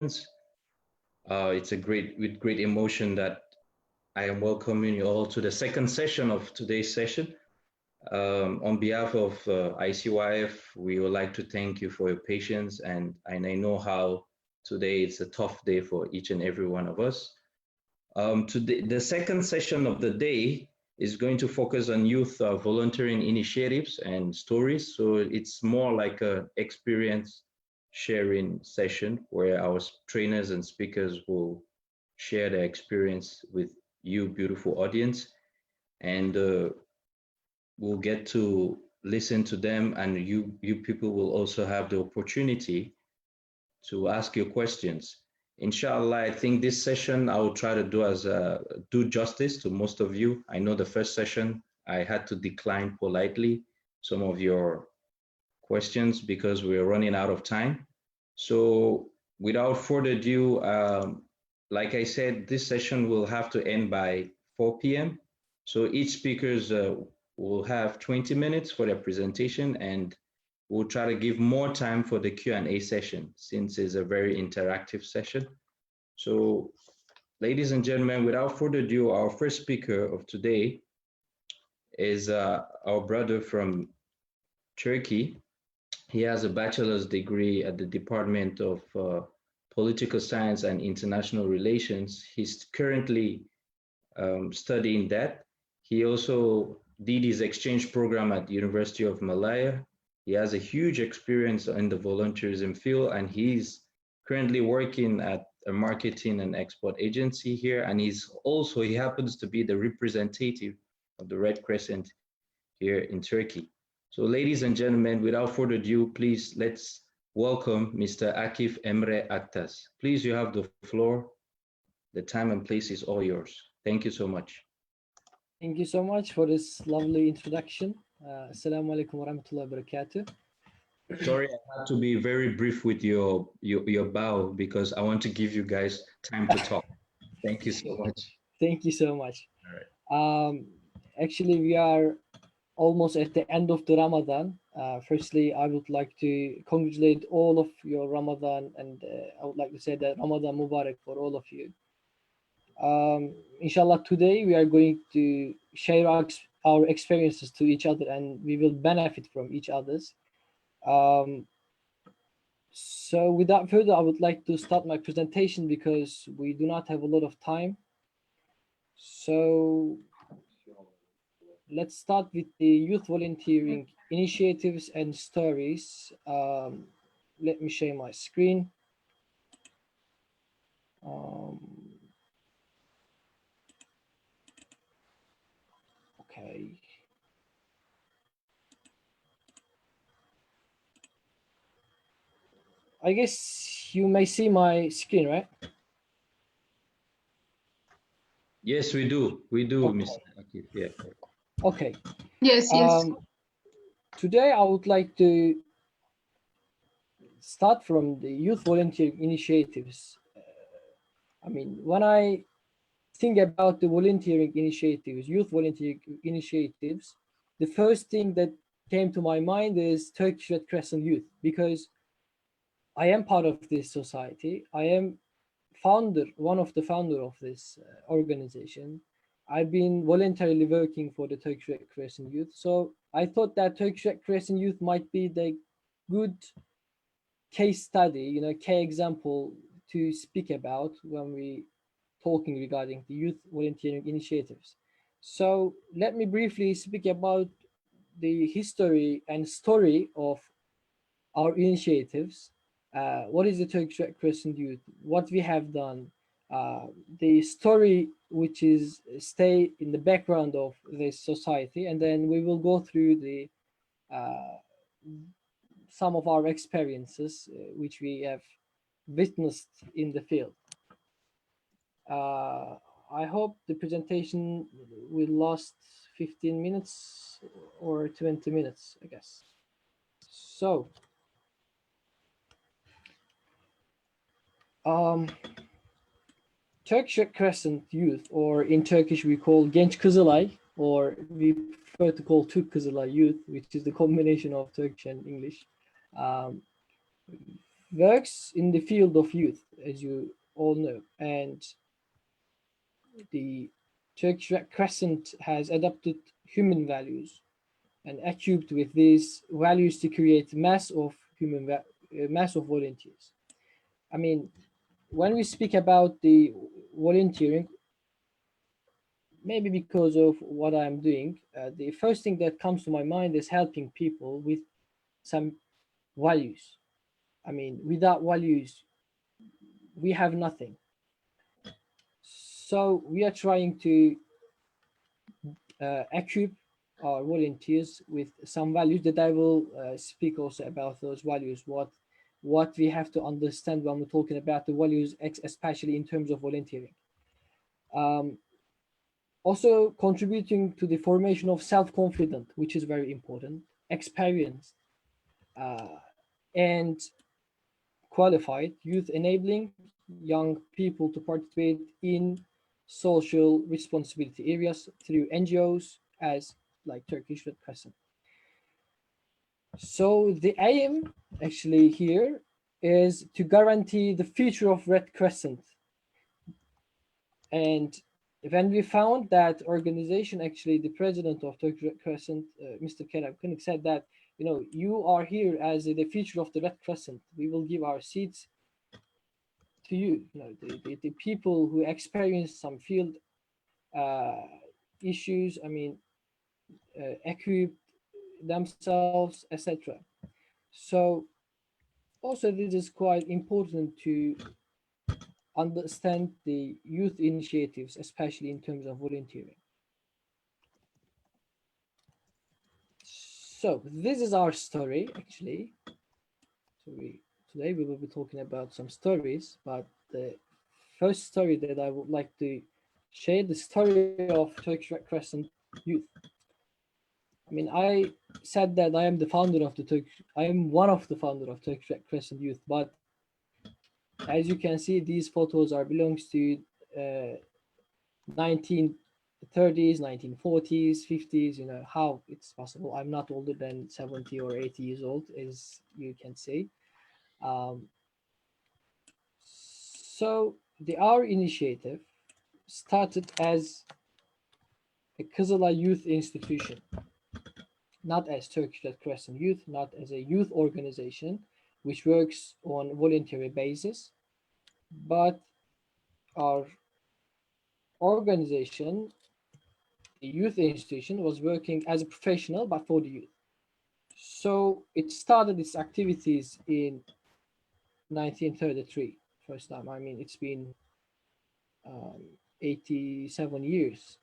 It's with great emotion that I am welcoming you all to the second session of today's session. On behalf of ICYF, we would like to thank you for your patience, and I know how today it's a tough day for each and every one of us. Today, the second session of the day is going to focus on youth volunteering initiatives and stories. So it's more like an experience sharing session where our trainers and speakers will share their experience with you, beautiful audience, and we'll get to listen to them, and you people will also have the opportunity to ask your questions. Inshallah, I think this session I will try to do justice to most of you. I know the first session I had to decline politely some of your questions because we're running out of time. So without further ado, like I said, this session will have to end by 4 p.m. So each speakers will have 20 minutes for their presentation, and we'll try to give more time for the Q&A session since it's a very interactive session. So, ladies and gentlemen, without further ado, our first speaker of today is our brother from Turkey. He has a bachelor's degree at the Department of Political Science and International Relations. He's currently studying that. He also did his exchange program at the University of Malaya. He has a huge experience in the volunteerism field, and he's currently working at a marketing and export agency here. And he happens to be the representative of the Red Crescent here in Turkey. So ladies and gentlemen, without further ado, please let's welcome Mr. Akif Emre Aktaş. Please, you have the floor. The time and place is all yours. Thank you so much. Thank you so much for this lovely introduction. Assalamu alaikum wa rahmatullahi wa barakatuh. Sorry, I had to be very brief with your bow because I want to give you guys time to talk. Thank you so much. Thank you so much. All right. Actually, we are almost at the end of the Ramadan. Firstly, I would like to congratulate all of your Ramadan, and I would like to say that Ramadan Mubarak for all of you. Inshallah, today we are going to share our experiences to each other, and we will benefit from each other's. So without further, I would like to start my presentation because we do not have a lot of time. So let's start with the youth volunteering initiatives and stories. Let me share my screen. Okay. I guess you may see my screen, right? Yes, we do. We do, okay. Mr. Akif. Yeah. Okay. Yes, yes. Today I would like to start from the youth volunteering initiatives. I mean, when I think about the volunteering initiatives, youth volunteering initiatives, the first thing that came to my mind is Turkish Red Crescent Youth, because I am part of this society. I am one of the founder of this organization. I've been voluntarily working for the Turkish Red Crescent Youth. So I thought that Turkish Red Crescent Youth might be the good case study, key example to speak about when we talking regarding the youth volunteering initiatives. So let me briefly speak about the history and story of our initiatives. What is the Turkish Red Crescent Youth? What we have done, the story which is stay in the background of this society, and then we will go through the some of our experiences which we have witnessed in the field. I hope the presentation will last 15 minutes or 20 minutes, I guess. So, Turkish Red Crescent Youth, or in Turkish we call Genç Kızılay, or we prefer to call Türk Kızılay Youth, which is the combination of Turkish and English. works in the field of youth, as you all know, and the Turkish Red Crescent has adopted human values and equipped with these values to create mass of mass of volunteers. I mean, when we speak about the volunteering, maybe because of what I'm doing, the first thing that comes to my mind is helping people with some values. I mean, without values, we have nothing. So we are trying to equip our volunteers with some values that I will speak also about those values, what we have to understand when we're talking about the values, especially in terms of volunteering. Also contributing to the formation of self-confidence, which is very important, experience, and qualified youth, enabling young people to participate in social responsibility areas through NGOs as like Turkish Red Crescent. So the aim actually here is to guarantee the future of Red Crescent. And when we found that organization, actually the president of Turkish Red Crescent, Mr. Kerem Kınık, said that, you know, you are here as the future of the Red Crescent. We will give our seats to you, you know, the people who experience some field issues, I mean, equip themselves, etc. So also this is quite important to understand the youth initiatives, especially in terms of volunteering. So this is our story, actually. So today we will be talking about some stories, but the first story that I would like to share, the story of Turkish Red Crescent Youth. I mean, I said that I am the founder of I am one of the founder of Turkish Red Crescent Youth, but as you can see, these photos belongs to 1930s, 1940s, 50s, you know, how it's possible. I'm not older than 70 or 80 years old, as you can see. So our initiative started as a Kızılay Youth Institution, not as Turkish Red Crescent Youth, not as a youth organization which works on voluntary basis, but our organization, the youth institution, was working as a professional but for the youth. So it started its activities in 1933, first time. I mean, it's been 87 years.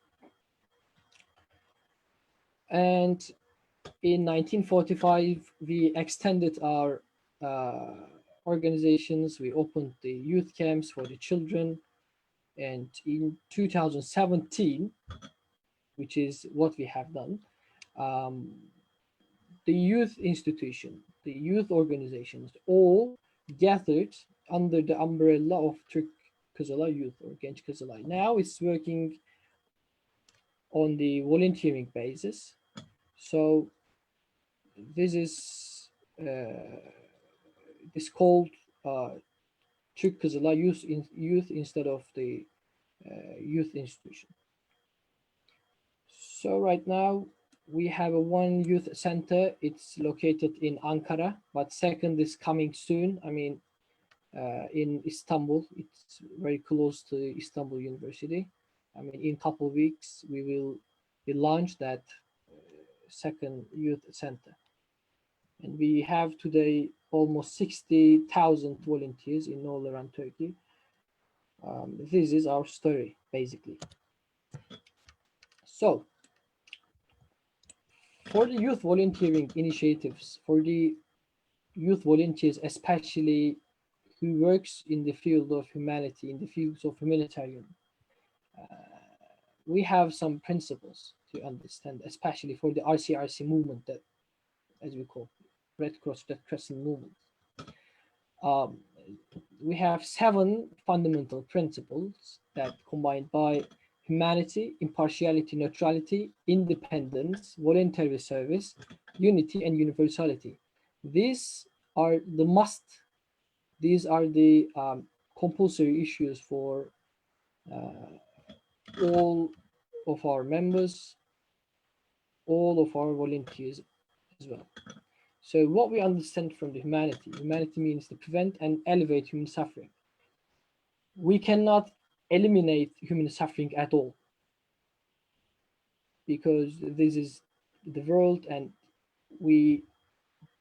And in 1945, we extended our organizations. We opened the youth camps for the children. And in 2017, which is what we have done, the youth institution, the youth organizations, all gathered under the umbrella of Türk Kızılay Youth or Genç Kızılay. Now it's working on the volunteering basis. So this is it's called Türk Kızılay Youth instead of the youth institution. So right now we have one youth center. It's located in Ankara, but second is coming soon. I mean, in Istanbul. It's very close to Istanbul University. I mean, in a couple of weeks we will launch that second youth center. And we have today almost 60,000 volunteers in all around Turkey. This is our story, basically. So, for the youth volunteering initiatives, for the youth volunteers, especially who works in the field of humanity, in the fields of humanitarian, we have some principles to understand, especially for the RCRC movement, that, as we call Red Cross, Red Crescent movement. We have 7 fundamental principles that combined by humanity, impartiality, neutrality, independence, voluntary service, unity, and universality. These are the must these are the compulsory issues for all of our members, all of our volunteers as well. So what we understand from the humanity means to prevent and elevate human suffering. We cannot eliminate human suffering at all, because this is the world, and we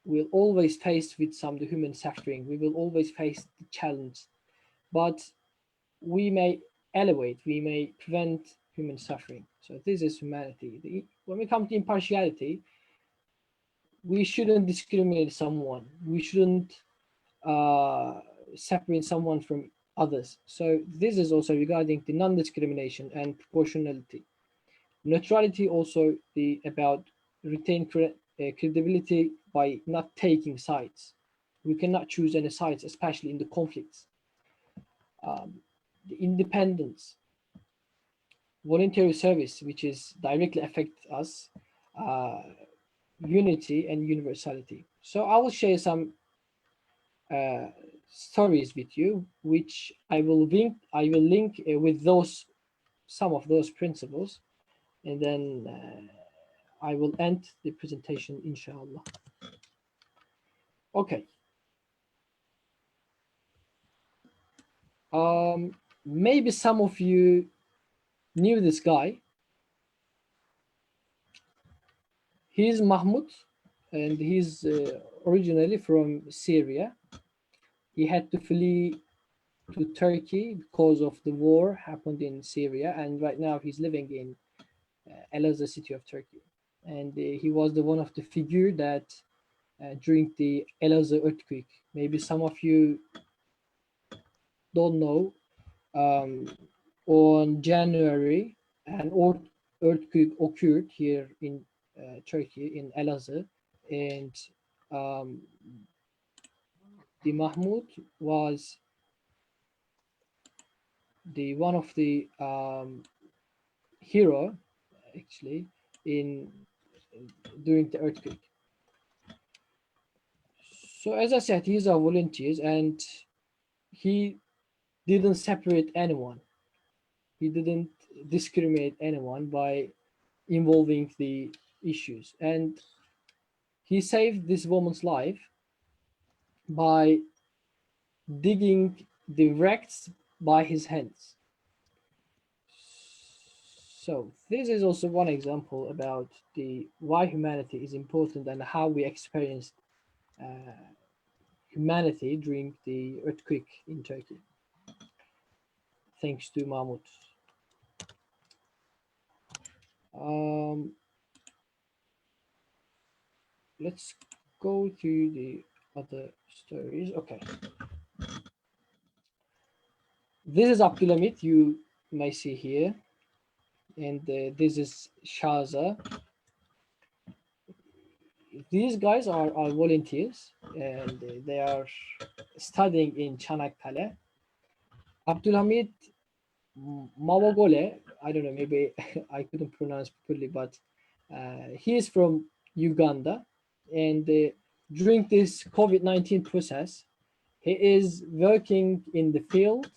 will always face with some the human suffering. We will always face the challenge, but we may elevate, we may prevent human suffering. So this is humanity. When we come to impartiality, we shouldn't discriminate someone. We shouldn't separate someone from others. So this is also regarding the non-discrimination and proportionality. Neutrality also about retain credibility by not taking sides. We cannot choose any sides, especially in the conflicts. The independence, voluntary service, which is directly affect us, unity and universality. So I will share some stories with you, which I will link with some of those principles, and then I will end the presentation, inshallah. Okay. Maybe some of you knew this guy. He's Mahmoud, and he's originally from Syria. He had to flee to Turkey because of the war happened in Syria, and right now he's living in Elazığ city of Turkey. And he was the one of the figure that during the Elazığ earthquake, maybe some of you don't know, on January, an earthquake occurred here in Turkey, in Elazığ, and the Mahmoud was the one of the hero, actually, during the earthquake. So as I said, he's a volunteer, and he didn't separate anyone. He didn't discriminate anyone by involving the issues. And he saved this woman's life by digging the wrecks by his hands. So this is also one example about why humanity is important and how we experienced humanity during the earthquake in Turkey, thanks to Mahmoud. Let's go to the other stories. Okay. This is Abdulhamid, you may see here, and this is Shaza. These guys are volunteers, and they are studying in Çanakkale. Abdulhamid Mavogole, I don't know, maybe I couldn't pronounce properly, but he is from Uganda, and during this COVID-19 process, he is working in the field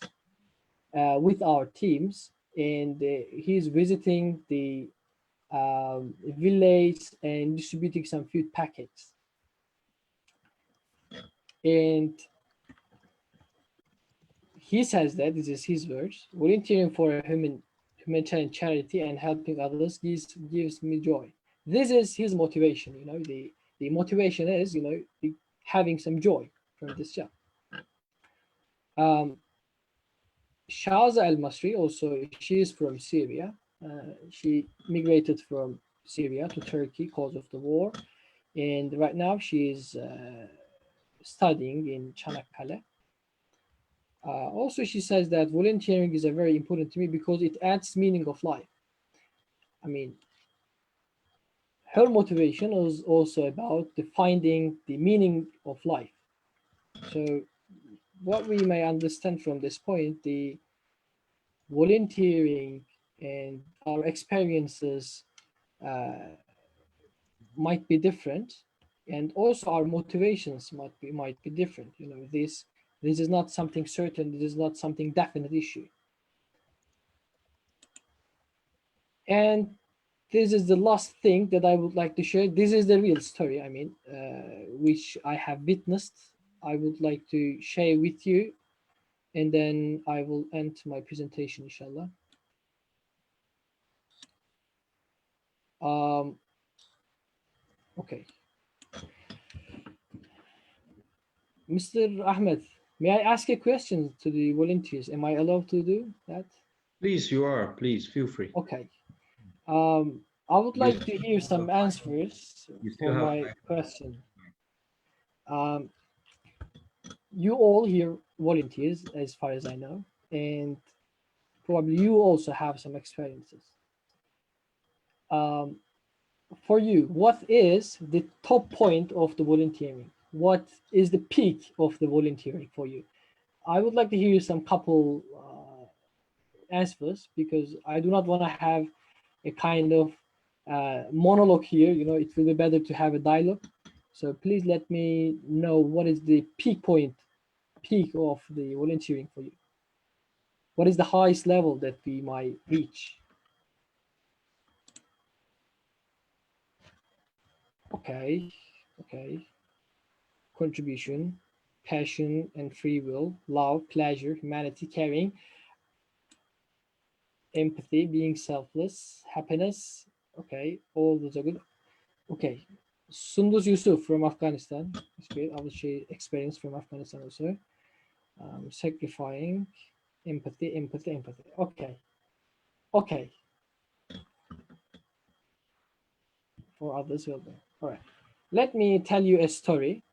with our teams, and he's visiting the village and distributing some food packets. And he says that, this is his words, volunteering for a humanitarian charity and helping others gives me joy. This is his motivation, you know, the motivation is, you know, having some joy from this job. Shaza al-Masri, also, she is from Syria. She migrated from Syria to Turkey because of the war. And right now she is studying in Çanakkale. Also, she says that volunteering is very important to me because it adds meaning of life. I mean, her motivation is also about finding the meaning of life. So what we may understand from this point, the volunteering and our experiences might be different, and also our motivations might be different. You know, this This is not something certain. This is not something definite issue. And this is the last thing that I would like to share. This is the real story, I mean, which I have witnessed. I would like to share with you, and then I will end my presentation, inshallah. Okay. Mr. Ahmed, may I ask a question to the volunteers? Am I allowed to do that? Please, you are. Please, feel free. Okay. I would like to hear some answers for my question. You all here volunteers, as far as I know, and probably you also have some experiences. For you, what is the top point of the volunteering? What is the peak of the volunteering for you? I would like to hear some couple answers, because I do not want to have a kind of monologue here. You know, it will be better to have a dialogue. So please let me know what is the peak of the volunteering for you. What is the highest level that we might reach? Okay. Contribution, passion and free will, love, pleasure, humanity, caring, empathy, being selfless, happiness. Okay, all those are good. Okay, Sundus Yusuf from Afghanistan. That's great. I will share experience from Afghanistan also. Sacrificing, empathy. Okay. For others, well done. All right. Let me tell you a story.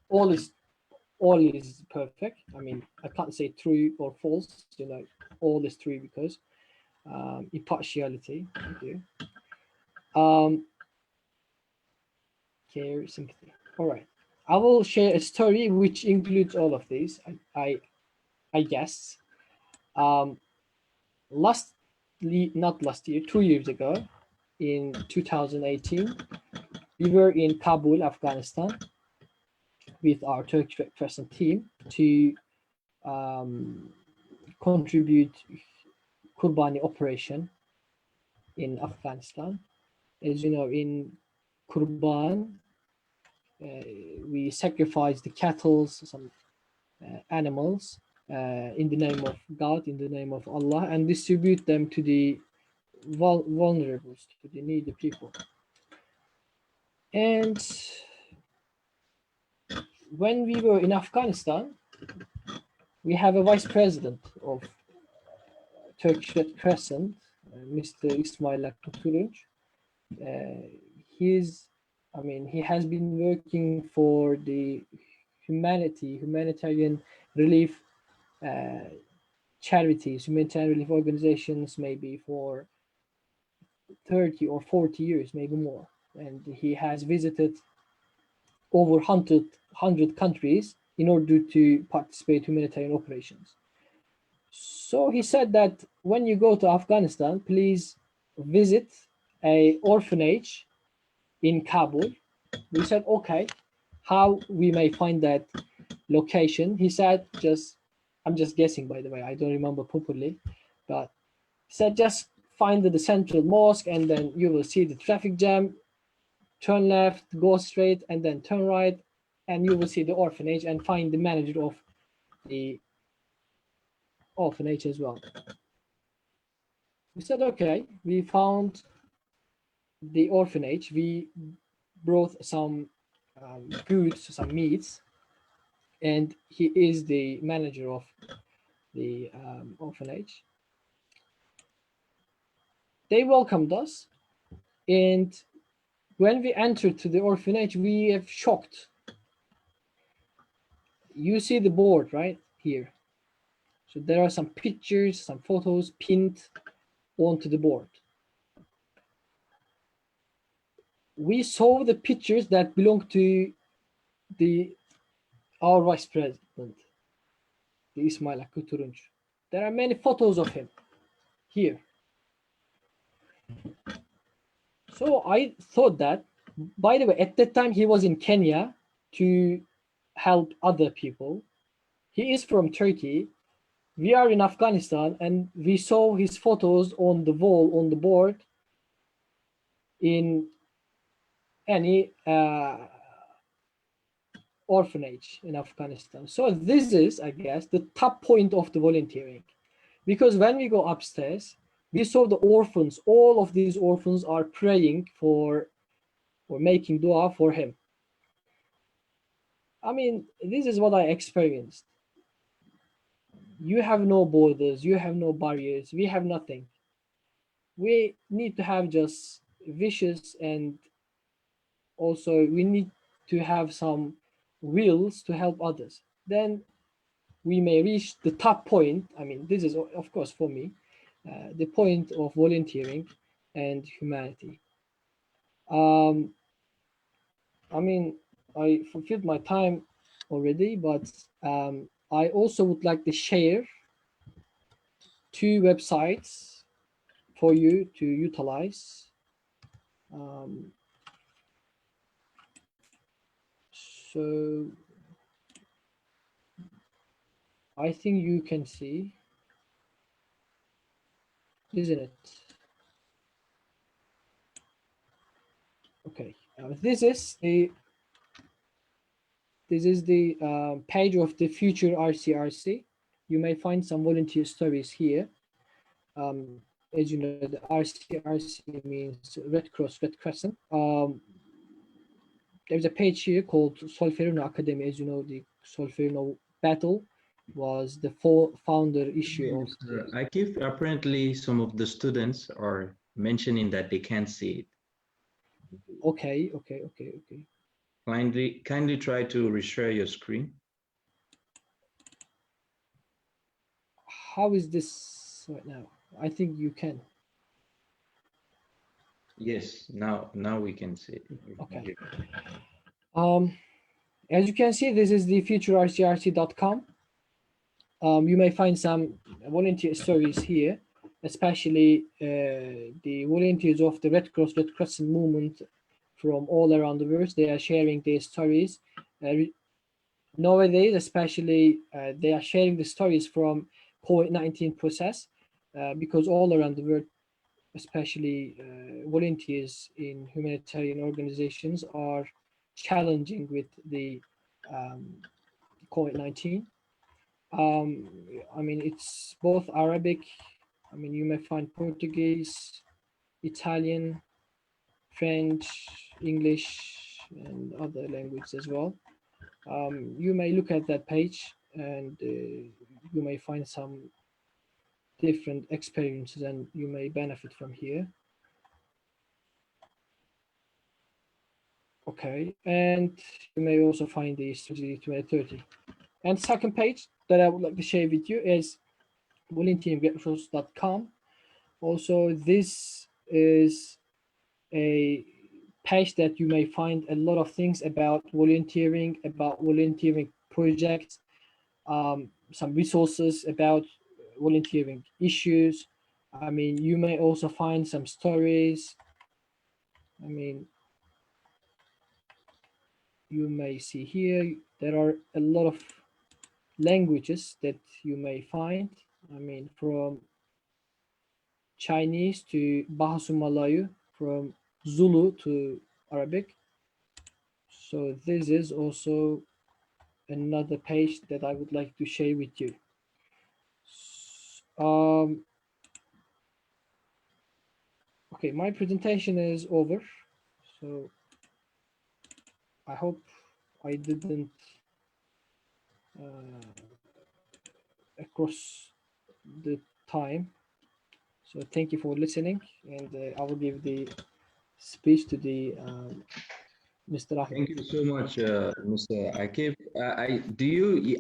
All is perfect. I mean, I can't say true or false. You know, all is true because impartiality. Thank you. Care, sympathy. All right. I will share a story which includes all of these. I guess. Not last year, 2 years ago, in 2018, we were in Kabul, Afghanistan, with our Turkish Crescent team to contribute Kurbani operation in Afghanistan. As you know, in Kurban, we sacrifice the cattle, some animals, in the name of God, in the name of Allah, and distribute them to the vulnerables, to the needy people. And when we were in Afghanistan, we have a vice president of Turkish Red Crescent, Mr. Islamic. He has been working for the humanitarian relief charities, humanitarian relief organizations, maybe for 30 or 40 years, maybe more. And he has visited over 100 countries in order to participate in humanitarian operations. So he said that when you go to Afghanistan, please visit an orphanage in Kabul. We said, okay, how we may find that location? He said, I'm just guessing, by the way, I don't remember properly, but he said, just find the central mosque and then you will see the traffic jam, turn left, go straight, and then turn right, and you will see the orphanage and find the manager of the orphanage as well. We said, okay, we found the orphanage. We brought some goods, some meats, and he is the manager of the orphanage. They welcomed us, and when we entered to the orphanage, we have shocked. You see the board right here. So there are some pictures, some photos pinned onto the board. We saw the pictures that belong to our vice president, the Ismail Hakkı. There are many photos of him here. So I thought that, by the way, at that time he was in Kenya to help other people He is from Turkey. We are in Afghanistan, and we saw his photos on the wall, on the board, in any orphanage in Afghanistan. So this is, I guess, the top point of the volunteering. Because when we go upstairs, we saw the orphans. All of these orphans are praying for, or making dua for him. I mean, this is what I experienced. You have no borders, you have no barriers, we have nothing. We need to have just wishes, and also we need to have some wills to help others. Then we may reach the top point. I mean, this is, of course, for me, the point of volunteering and humanity. I mean, I fulfilled my time already, but I also would like to share 2 websites for you to utilize. So I think you can see, isn't it? Okay, this is the page of the future RCRC. You may find some volunteer stories here. As you know, the RCRC means Red Cross, Red Crescent. There's a page here called Solferino Academy. As you know, the Solferino battle was the founder issue of Akif, apparently some of the students are mentioning that they can't see it. Okay. Kindly try to reshare your screen. How is this right now? I think you can. Yes, now we can see it. Okay. As you can see, this is the futurercrc.com. You may find some volunteer stories here, especially the volunteers of the Red Cross, Red Crescent movement from all around the world. They are sharing their stories. Nowadays, especially, they are sharing the stories from COVID-19 process, because all around the world, especially volunteers in humanitarian organizations, are challenging with the COVID-19. I mean, it's both Arabic. I mean, you may find Portuguese, Italian, French, English, and other languages as well. You may look at that page, and you may find some different experiences, and you may benefit from here. Okay, and you may also find the strategy 2030. And second page that I would like to share with you is volunteeringredcross.com. Also, this is a page that you may find a lot of things about volunteering projects, some resources about volunteering issues. I mean, you may also find some stories. I mean, you may see here, there are a lot of languages that you may find. I mean, from Chinese to Bahasa Malayu, from Zulu to Arabic. So this is also another page that I would like to share with you. Okay, my presentation is over. So I hope I didn't across the time. So thank you for listening, and I will give the speech to the Mr. Ahmed. Thank you so much, Mr. Akif.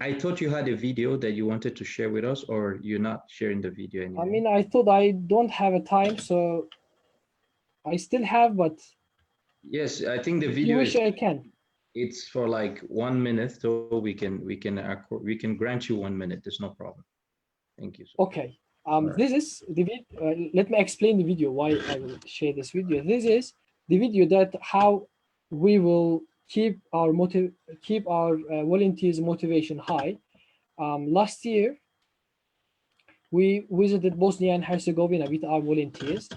I thought you had a video that you wanted to share with us, or you're not sharing the video anymore? I mean, I thought I don't have a time, so I still have, but yes, I think the if video you wish, I can. It's for like 1 minute, so we can grant you 1 minute. There's no problem. Thank you. Okay. This is the video. Let me explain the video why I will share this video. This is the video that how we will keep our volunteers' motivation high. Last year, we visited Bosnia and Herzegovina with our volunteers.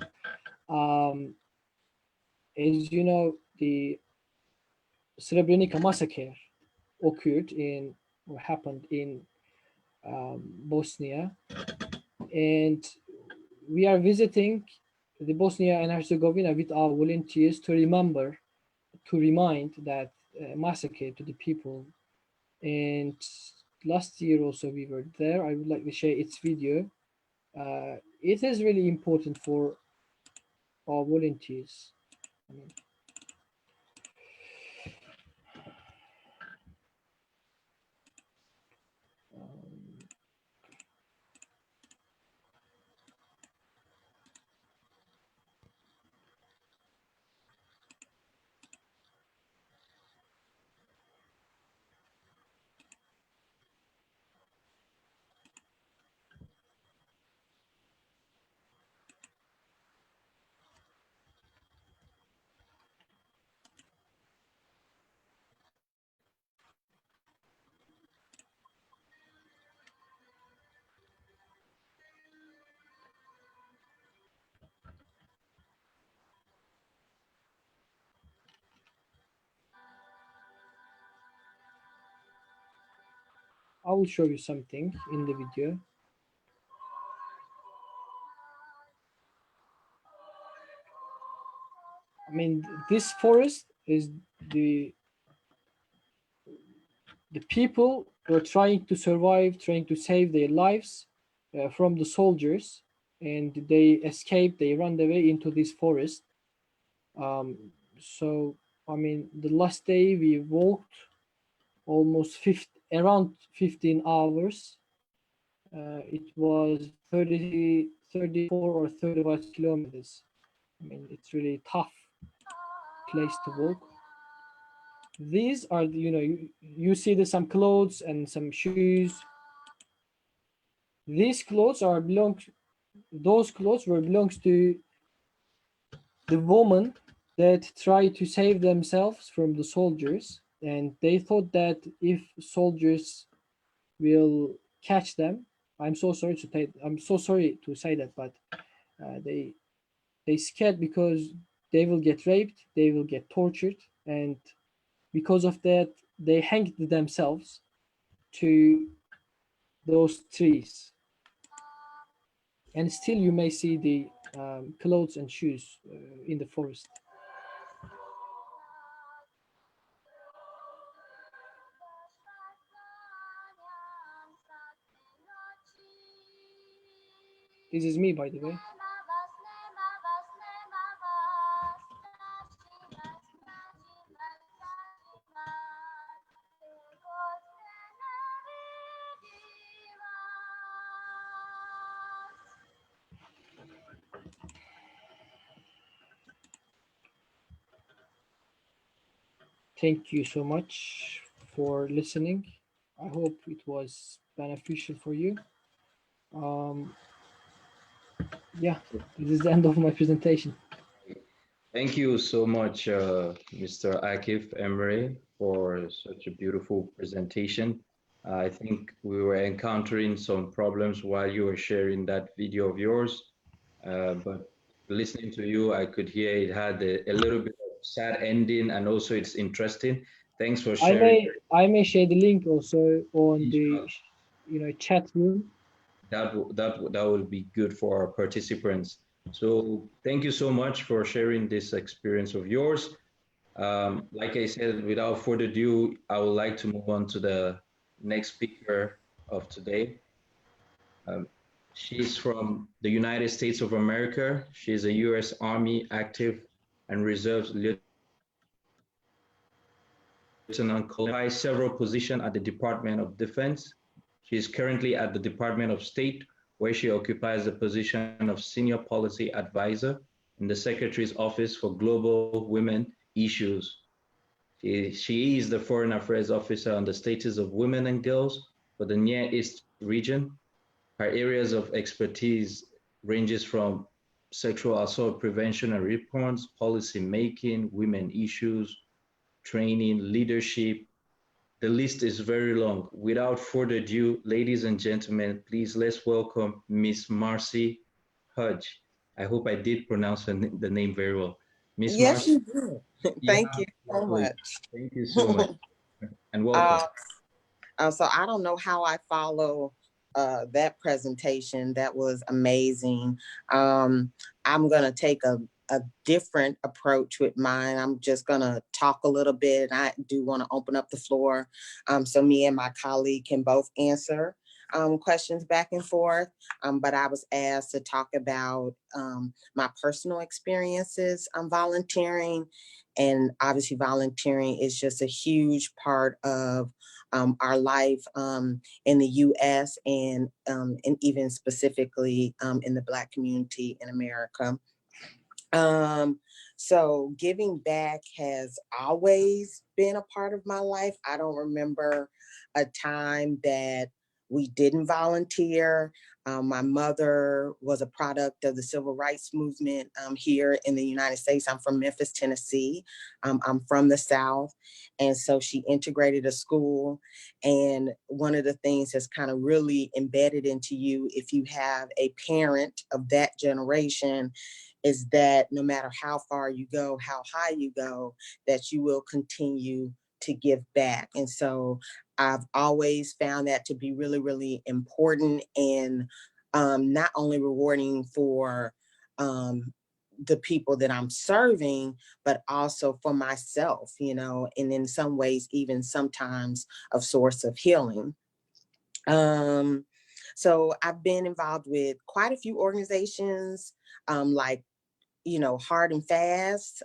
As you know, the Srebrenica massacre occurred in, or happened in Bosnia, and we are visiting the Bosnia and Herzegovina with our volunteers to remind that massacre to the people. And last year also we were there. I would like to share its video. It is really important for our volunteers. I will show you something in the video. I mean, this forest is the people were trying to survive, trying to save their lives from the soldiers, and they escaped. They ran away into this forest. So, I mean, the last day we walked almost around 15 hours. It was 34 or 35 kilometers. I mean, it's really tough place to walk. These are, you see some clothes and some shoes. These clothes those clothes belongs to the woman that tried to save themselves from the soldiers, and they thought that if soldiers will catch them, I'm so sorry to say that, but they scared because they will get raped, they will get tortured, and because of that they hanged themselves to those trees. And still you may see the clothes and shoes in the forest. This is me, by the way. Thank you so much for listening. I hope it was beneficial for you. Yeah, this is the end of my presentation. Thank you so much, Mr. Akif Emre, for such a beautiful presentation. I think we were encountering some problems while you were sharing that video of yours, but listening to you, I could hear it had a little bit of sad ending, and also it's interesting. Thanks for sharing. I may share the link also on the chat room. That will be good for our participants. So thank you so much for sharing this experience of yours. Like I said, without further ado, I would like to move on to the next speaker of today. She's from the United States of America. She's a U.S. Army active and reserves lieutenant colonel, several positions at the Department of Defense. She is currently at the Department of State, where she occupies the position of Senior Policy Advisor in the Secretary's Office for Global Women Issues. She is the Foreign Affairs Officer on the status of women and girls for the Near East region. Her areas of expertise ranges from sexual assault prevention and response, policy making, women issues, training, leadership, the list is very long. Without further ado, ladies and gentlemen, please let's welcome Miss Marci Hodge. I hope I did pronounce the name very well. Miss Yes, Marci. you did. Yeah, Thank you so lovely. much. Thank you so much. And welcome. uh, so I don't know how I follow that presentation. That was amazing. I'm going to take a different approach with mine. I'm just going to talk a little bit. I do want to open up the floor so me and my colleague can both answer questions back and forth. But I was asked to talk about my personal experiences volunteering. And obviously volunteering is just a huge part of our life in the U.S. and even specifically in the Black community in America. So giving back has always been a part of my life. I don't remember a time that we didn't volunteer. My mother was a product of the civil rights movement here in the United States. I'm from Memphis, Tennessee. I'm from the South. And so she integrated a school. And one of the things that's kind of really embedded into you, if you have a parent of that generation, is that no matter how far you go, how high you go, that you will continue to give back. And so I've always found that to be really, really important and not only rewarding for the people that I'm serving, but also for myself, you know, and in some ways, even sometimes a source of healing. So I've been involved with quite a few organizations, like, you know, hard and fast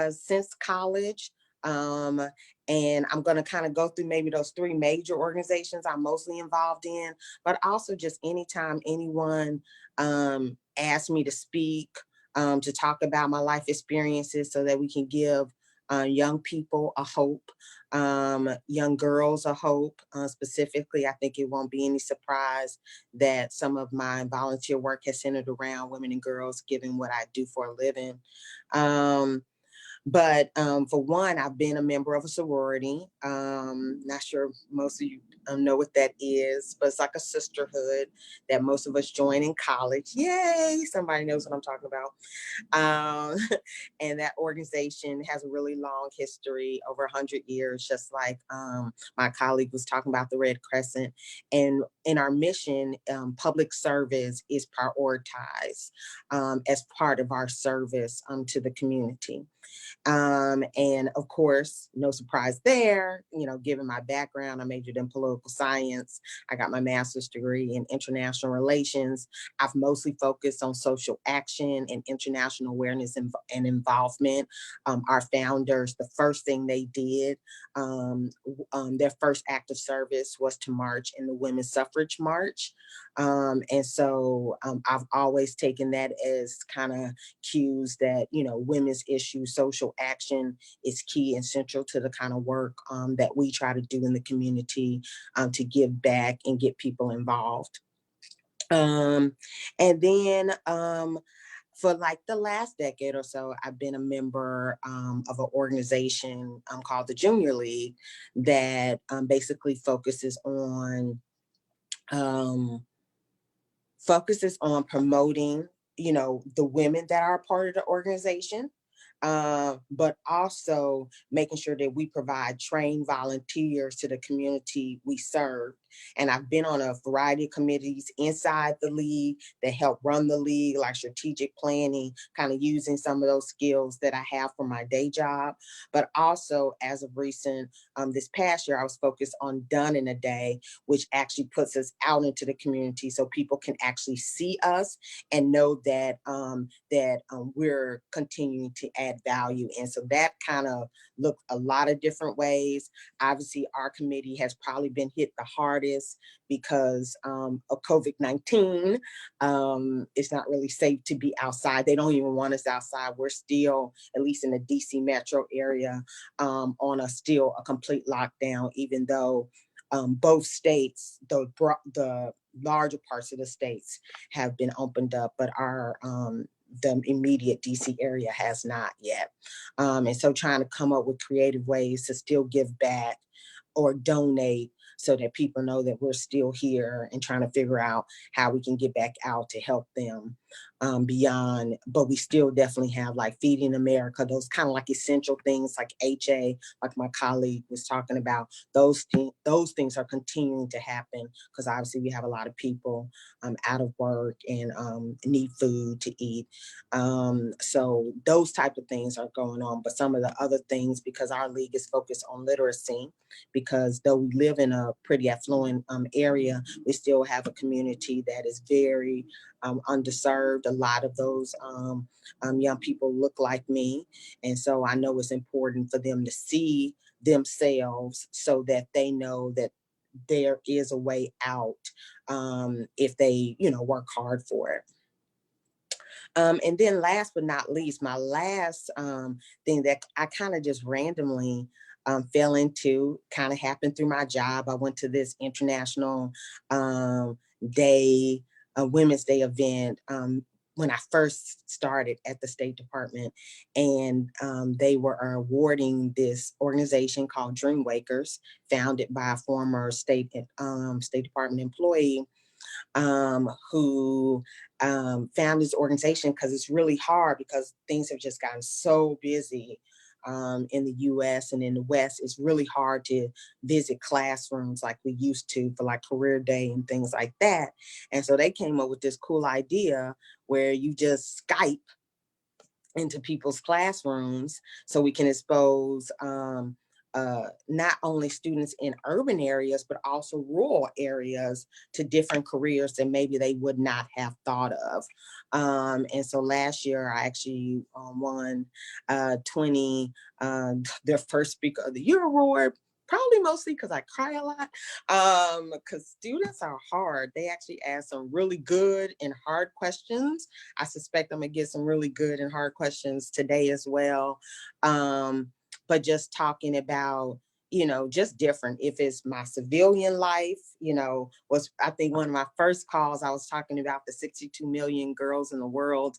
since college. And I'm going to kind of go through maybe those three major organizations I'm mostly involved in, but also just anytime anyone asks me to speak, to talk about my life experiences so that we can give young people a hope, young girls a hope. Specifically, I think it won't be any surprise that some of my volunteer work has centered around women and girls, given what I do for a living. But for one, I've been a member of a sorority. Not sure most of you know what that is, but it's like a sisterhood that most of us join in college. Yay! Somebody knows what I'm talking about. And that organization has a really long history, over 100 years, just like my colleague was talking about the Red Crescent. And in our mission, public service is prioritized as part of our service to the community. And of course, no surprise there, you know, given my background, I majored in political science. I got my master's degree in international relations. I've mostly focused on social action and international awareness and involvement. Our founders, the first thing they did, their first act of service was to march in the Women's Suffrage March. And so I've always taken that as kind of cues that, you know, women's issues, social action is key and central to the kind of work that we try to do in the community to give back and get people involved. And then for like the last decade or so, I've been a member of an organization called the Junior League that basically focuses on promoting, you know, the women that are a part of the organization, but also making sure that we provide trained volunteers to the community we serve. And I've been on a variety of committees inside the league that help run the league, like strategic planning, kind of using some of those skills that I have from my day job. But also, as of recent, this past year, I was focused on Done in a Day, which actually puts us out into the community so people can actually see us and know that we're continuing to add value. And so that kind of looked a lot of different ways. Obviously, our committee has probably been hit the hardest because of COVID-19. It's not really safe to be outside. They don't even want us outside. We're still, at least in the DC metro area, on a complete lockdown, even though both states, the larger parts of the states have been opened up, but the immediate DC area has not yet. And so trying to come up with creative ways to still give back or donate, so that people know that we're still here and trying to figure out how we can get back out to help them beyond. But we still definitely have like Feeding America, those kind of like essential things like HA, like my colleague was talking about. Those things are continuing to happen because obviously we have a lot of people out of work and need food to eat. So those type of things are going on. But some of the other things, because our league is focused on literacy, because though we live in a pretty affluent area, we still have a community that is very underserved. A lot of those young people look like me. And so I know it's important for them to see themselves so that they know that there is a way out if they, work hard for it. And then last but not least, my last thing that I kind of just randomly fell into, kind of happened through my job. I went to this international Women's Day event when I first started at the State Department, and they were awarding this organization called Dream Wakers, founded by a former State Department employee who found this organization because it's really hard because things have just gotten so busy in the US and in the West. It's really hard to visit classrooms like we used to for like career day and things like that. And so they came up with this cool idea where you just Skype into people's classrooms so we can expose not only students in urban areas, but also rural areas to different careers that maybe they would not have thought of. And so last year, I actually won their first Speaker of the Year award, probably mostly because I cry a lot, because students are hard. They actually ask some really good and hard questions. I suspect I'm gonna get some really good and hard questions today as well. But just talking about, just different. If it's my civilian life, was I think one of my first calls, I was talking about the 62 million girls in the world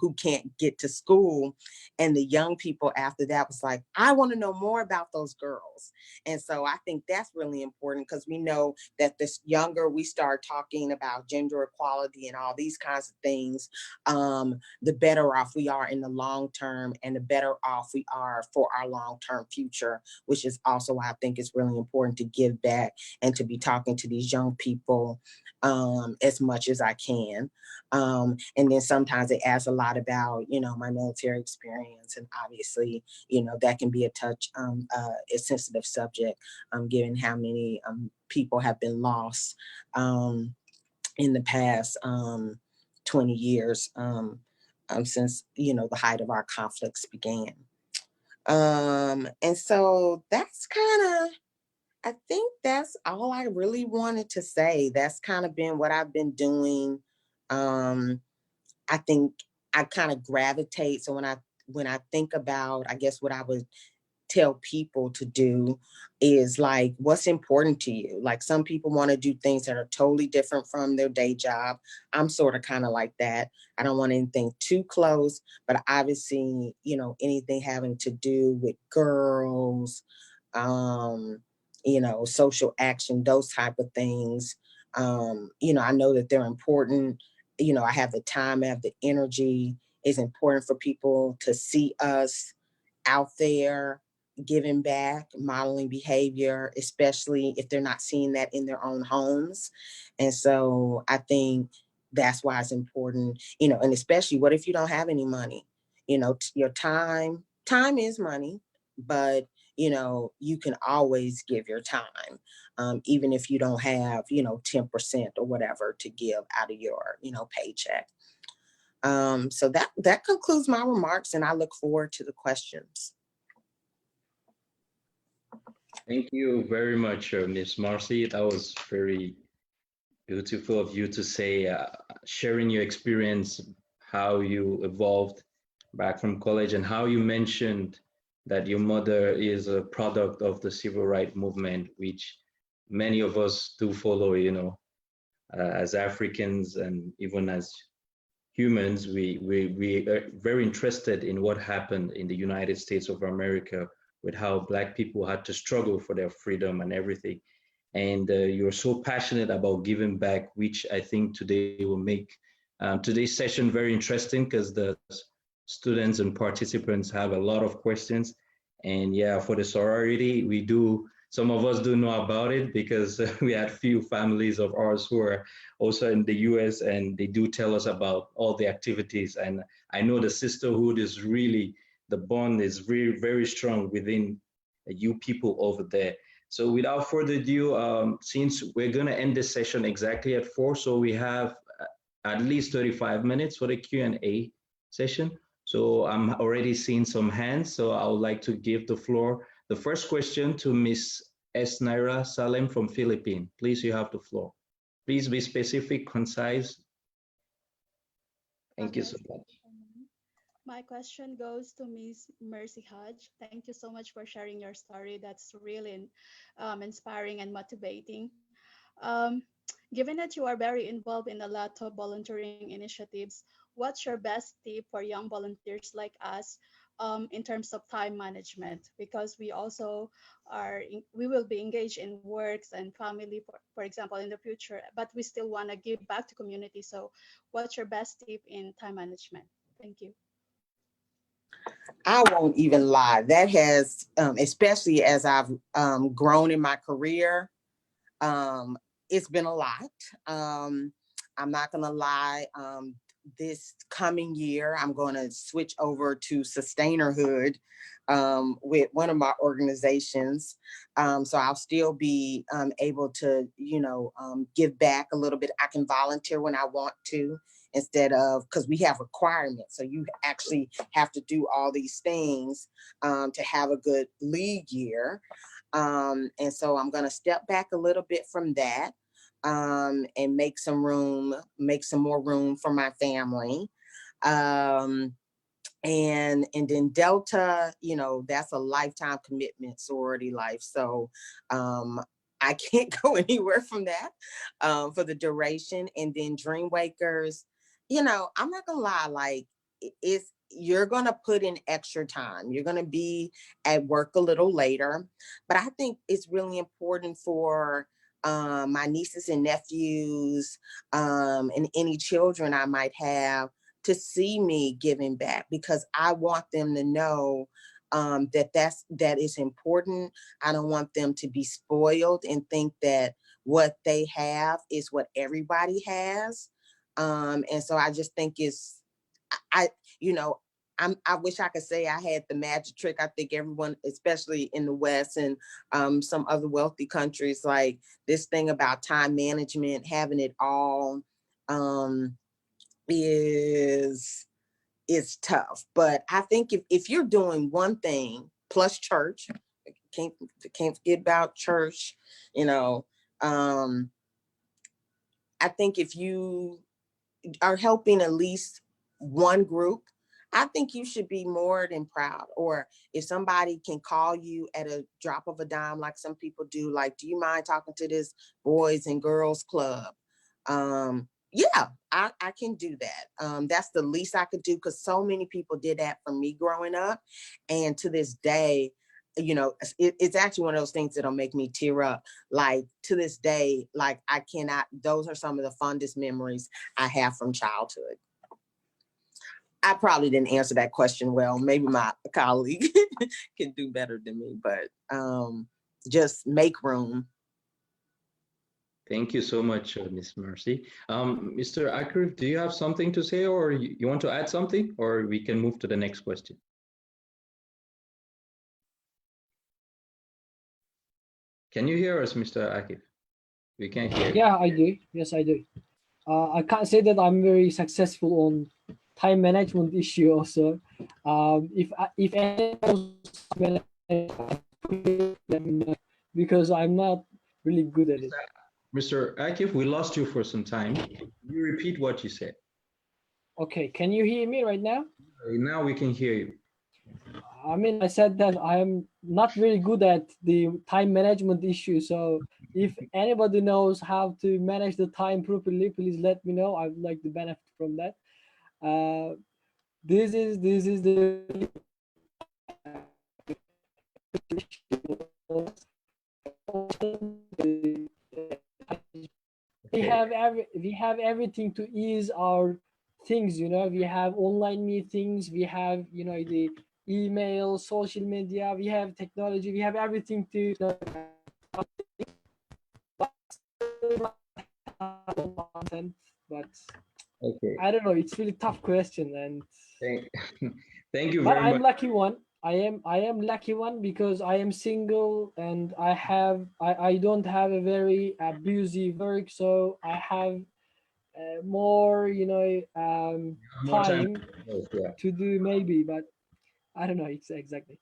who can't get to school. And the young people after that was like, I want to know more about those girls. And so I think that's really important because we know that this younger we start talking about gender equality and all these kinds of things, the better off we are in the long term and the better off we are for our long-term future, which is also why I think it's really important to give back and to be talking to these young people as much as I can. And then sometimes they ask a lot about, my military experience. And obviously, that can be a sensitive subject, given how many people have been lost in the past 20 years since, the height of our conflicts began. And so that's I think that's all I really wanted to say. That's kind of been what I've been doing. I think I kind of gravitate. So when I think about, I guess what I would tell people to do is like, what's important to you? Like some people want to do things that are totally different from their day job. I'm sort of kind of like that. I don't want anything too close, but obviously, anything having to do with girls, social action, those type of things. I know that they're important. I have the time, I have the energy. It's important for people to see us out there giving back, modeling behavior, especially if they're not seeing that in their own homes. And so I think that's why it's important, and especially what if you don't have any money? Your time is money, but you can always give your time, even if you don't have, 10% or whatever to give out of your, paycheck. So that concludes my remarks, and I look forward to the questions. Thank you very much, Ms. Marci. That was very beautiful of you to say, sharing your experience, how you evolved back from college, and how you mentioned that your mother is a product of the civil rights movement, which many of us do follow, as Africans and even as humans, we are very interested in what happened in the United States of America with how Black people had to struggle for their freedom and everything. And you're so passionate about giving back, which I think today will make today's session very interesting, because the students and participants have a lot of questions. And yeah, for the sorority, some of us do know about it, because we had few families of ours who are also in the US, and they do tell us about all the activities. And I know the sisterhood is really, the bond is very, very strong within you people over there. So without further ado, since we're gonna end this session exactly at 4, so we have at least 35 minutes for the Q&A session. So I'm already seeing some hands, so I would like to give the floor. The first question to Ms. Esnaira Salem from Philippines. Please, you have the floor. Please be specific, concise. Thank you so much. My question goes to Ms. Mercy Hodge. Thank you so much for sharing your story. That's really inspiring and motivating. Given that you are very involved in a lot of volunteering initiatives, what's your best tip for young volunteers like us in terms of time management? Because we also we will be engaged in works and family, for example, in the future, but we still want to give back to community. So what's your best tip in time management? Thank you. I won't even lie. That has, especially as I've grown in my career, it's been a lot. I'm not gonna lie. This coming year, I'm going to switch over to sustainerhood with one of my organizations. So I'll still be able to, give back a little bit. I can volunteer when I want to, instead of, because we have requirements. So you actually have to do all these things to have a good league year. And so I'm going to step back a little bit from that. And make some more room for my family. And then Delta, that's a lifetime commitment, sorority life. So I can't go anywhere from that for the duration. And then Dreamwakers, I'm not gonna lie, like you're gonna put in extra time. You're gonna be at work a little later, but I think it's really important for my nieces and nephews, and any children I might have to see me giving back, because I want them to know that is important. I don't want them to be spoiled and think that what they have is what everybody has. And so I just think I wish I could say I had the magic trick. I think everyone, especially in the West and some other wealthy countries, like this thing about time management, having it all is tough. But I think if you're doing one thing plus church, can't forget about church, I think if you are helping at least one group, I think you should be more than proud. Or if somebody can call you at a drop of a dime, like some people do, like, do you mind talking to this boys and girls club? Yeah, I can do that. That's the least I could do, because so many people did that for me growing up. And to this day, it's actually one of those things that'll make me tear up. Like to this day, like those are some of the fondest memories I have from childhood. I probably didn't answer that question well. Maybe my colleague can do better than me, but just make room. Thank you so much, Ms. Mercy. Mr. Akif, do you have something to say, or you want to add something, or we can move to the next question? Can you hear us, Mr. Akif? We can't hear you. Yeah, I do. Yes, I do. I can't say that I'm very successful on time management issue also. If anyone knows, because I'm not really good at it. Mr. Akif, we lost you for some time. Can you repeat what you said? Okay, can you hear me right now? Now we can hear you. I mean, I said that I'm not very good at the time management issue. So if anybody knows how to manage the time properly, please let me know. I would like to benefit from that. This is the We have everything to ease our things, you know. We have online meetings, we have, you know, the email, social media, we have technology, we have everything to content. But Okay. I don't know, it's really tough question. And Thank you but very I'm much. lucky one. I am lucky one because I am single and I don't have a very abusive work, so I have more, you know, More time. time Yeah. to do maybe, but I don't know exactly.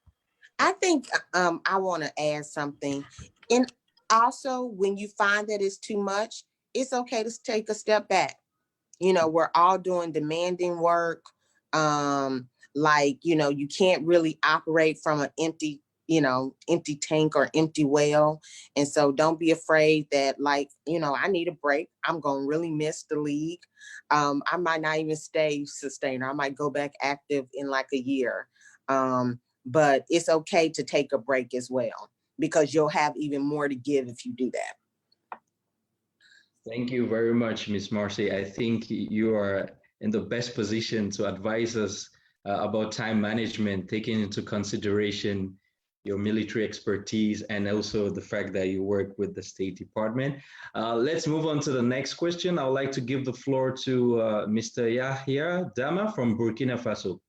I think I want to add something. And also, when you find that it's too much, it's okay to take a step back. You know, we're all doing demanding work. Like, you know, you can't really operate from an empty, you know, empty tank or empty well. And so don't be afraid that, like, you know, I need a break. I'm going to really miss the league. I might not even stay sustainer. I might go back active in like a year. But it's okay to take a break as well, because you'll have even more to give if you do that. Thank you very much, Miss Marci. I think you are in the best position to advise us about time management, taking into consideration your military expertise and also the fact that you work with the State Department. Let's move on to the next question. I would like to give the floor to Mr. Yahya Dama from Burkina Faso.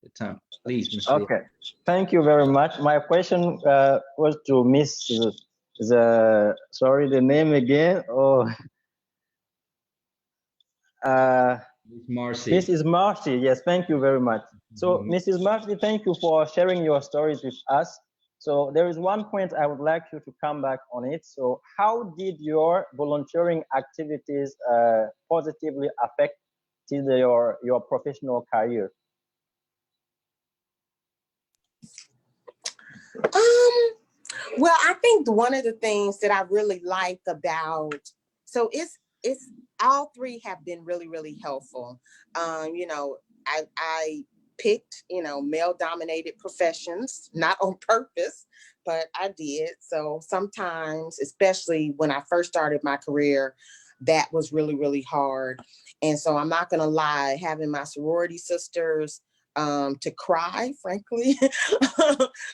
The time, please, Mr. Okay, thank you very much. My question was to Miss sorry, the name again. Oh, Marci. Mrs. Marci. Yes, thank you very much. So, Mrs. Marci, thank you for sharing your stories with us. So, there is one point I would like you to come back on it. So, how did your volunteering activities positively affect your professional career? Well, I think one of the things that I really like about, so it's all three have been really, really helpful. You know, I picked, you know, male dominated professions, not on purpose, but I did. So sometimes, especially when I first started my career, that was really, really hard. And so I'm not gonna lie, having my sorority sisters to cry, frankly.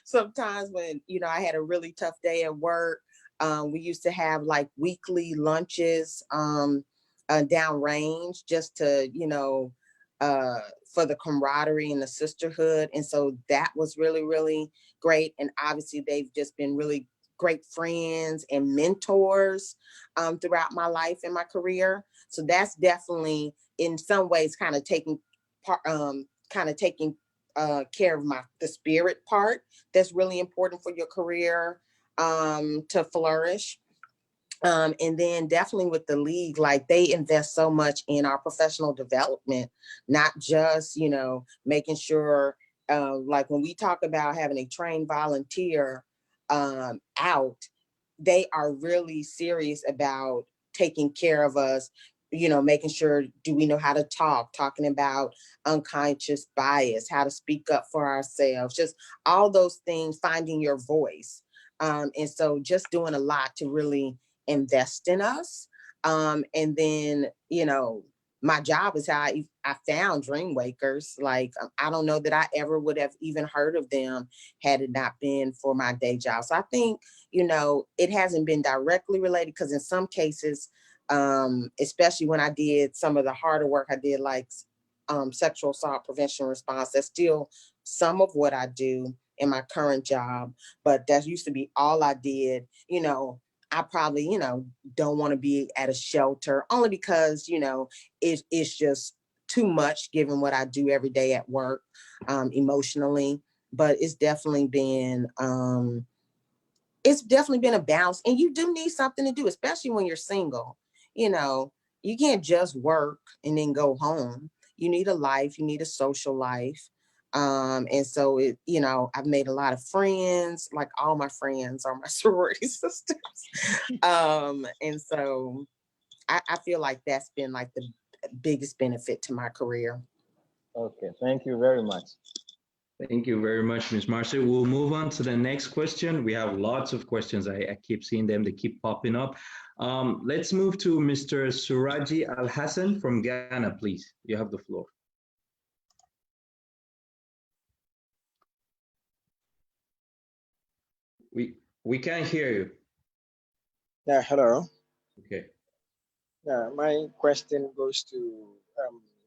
Sometimes when, you know, I had a really tough day at work, we used to have like weekly lunches downrange just to, you know, for the camaraderie and the sisterhood. And so that was really, really great. And obviously they've just been really great friends and mentors throughout my life and my career. So that's definitely in some ways kind of taking part, care of the spirit part that's really important for your career to flourish. And then definitely with the league, like they invest so much in our professional development, not just, you know, making sure, like when we talk about having a trained volunteer out, they are really serious about taking care of us, you know, making sure, do we know how to talking about unconscious bias, how to speak up for ourselves, just all those things, finding your voice. And so just doing a lot to really invest in us. And then, you know, my job is how I found Dreamwakers. Like, I don't know that I ever would have even heard of them had it not been for my day job. So I think, you know, it hasn't been directly related, because in some cases, especially when I did some of the harder work I did, like sexual assault prevention response, that's still some of what I do in my current job, but that used to be all I did. You know, I probably, you know, don't want to be at a shelter, only because, you know, it's just too much given what I do every day at work, emotionally. But it's definitely been a balance, and you do need something to do, especially when you're single. You know, you can't just work and then go home. You need a life, you need a social life. And so it, you know, I've made a lot of friends, like all my friends are my sorority sisters. And so I feel like that's been like the biggest benefit to my career. Okay, thank you very much. Thank you very much, Ms. Marci. We'll move on to the next question. We have lots of questions. I keep seeing them. They keep popping up. Let's move to Mr. Suraji Al-Hassan from Ghana, please. You have the floor. We can't hear you. Yeah, hello. Okay. Yeah, my question goes to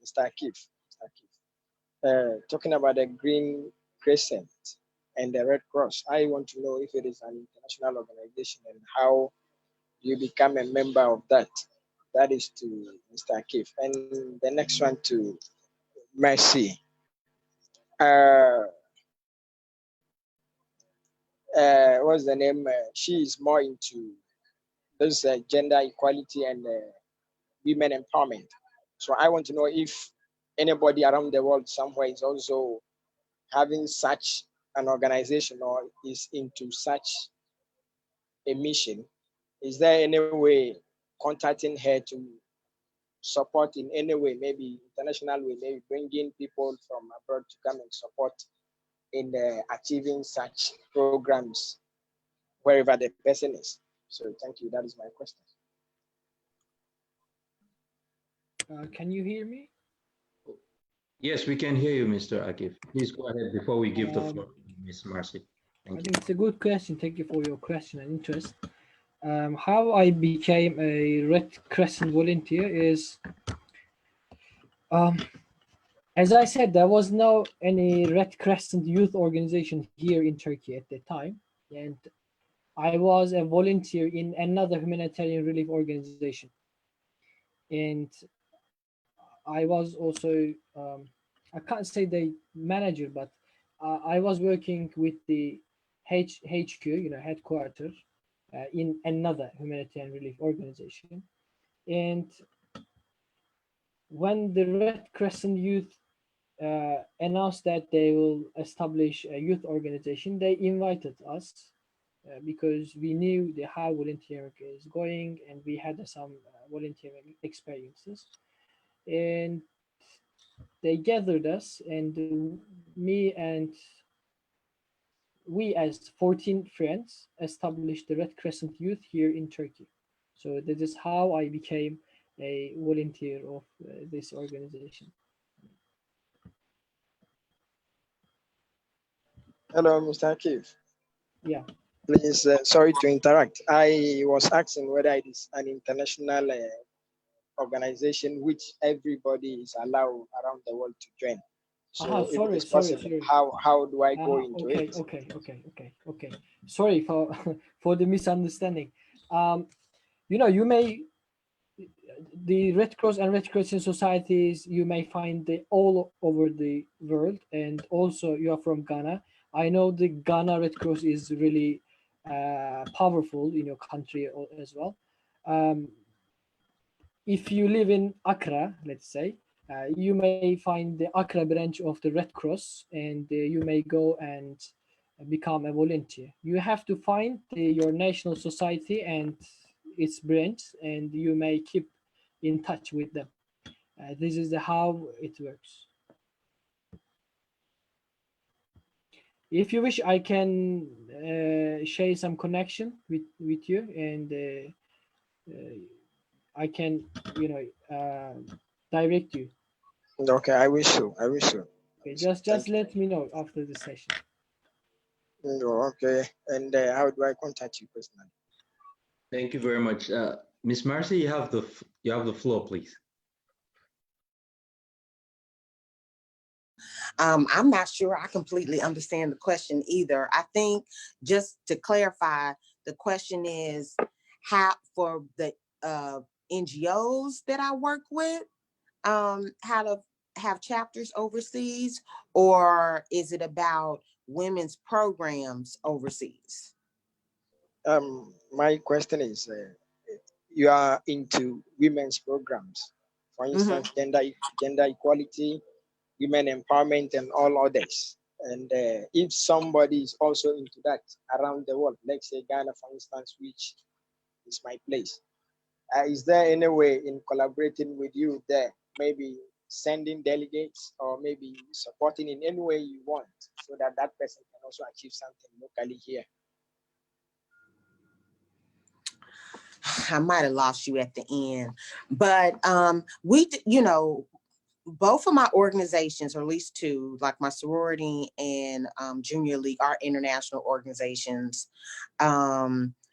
Mr. Akif. Talking about the Green Crescent and the Red Cross, I want to know if it is an international organization and how you become a member of that. That is to Mr. Akif. And the next one to Marci. What's the name? She is more into this gender equality and women empowerment. So I want to know if anybody around the world somewhere is also having such an organization or is into such a mission. Is there any way contacting her to support in any way, maybe international way, maybe bringing people from abroad to come and support in achieving such programs wherever the person is? So thank you. That is my question. Can you hear me? Yes, we can hear you, Mr. Akif. Please go ahead before we give the floor to Ms. Marci. I think it's a good question. Thank you for your question and interest. How I became a Red Crescent volunteer is, as I said, there was no any Red Crescent youth organization here in Turkey at the time. And I was a volunteer in another humanitarian relief organization. And I was also, I can't say the manager, but I was working with the HQ, headquarters, in another humanitarian relief organization. And when the Red Crescent Youth announced that they will establish a youth organization, they invited us because we knew how volunteering is going, and we had some volunteering experiences. And they gathered us, and me and we as 14 friends established the Red Crescent Youth here in Turkey. So this is how I became a volunteer of this organization. Hello, Mr. Akif. Yeah. Please, sorry to interrupt. I was asking whether it is an international organization which everybody is allowed around the world to join. So if it is possible, how do I go into it? Okay. Sorry for for the misunderstanding. You may, the Red Cross and Red Crescent societies, you may find all over the world, and also you are from Ghana. I know the Ghana Red Cross is really powerful in your country as well. If you live in Accra, let's say, you may find the Accra branch of the Red Cross, and you may go and become a volunteer. You have to find your national society and its branch, and you may keep in touch with them. This is how it works. If you wish, I can share some connection with you, and I can, direct you. Okay, I wish so. Okay, just let me know after the session. Okay, and how do I contact you personally? Thank you very much, Ms. Marci. You have the floor, please. I'm not sure I completely understand the question either. I think, just to clarify, the question is how, for the NGOs that I work with, how to have chapters overseas, or is it about women's programs overseas? My question is, you are into women's programs, for instance, gender equality, women empowerment, and all others. And if somebody is also into that around the world, let's say Ghana, for instance, which is my place, is there any way in collaborating with you there, maybe sending delegates or maybe supporting in any way you want so that that person can also achieve something locally here. I might have lost you at the end, but you know, both of my organizations, or at least two, like my sorority and junior league, are international organizations.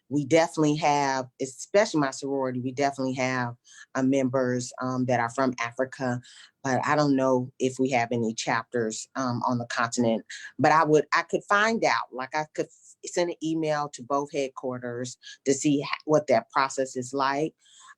We definitely have, especially my sorority, we definitely have members that are from Africa, but I don't know if we have any chapters on the continent. But I could find out, like I could send an email to both headquarters to see what that process is like.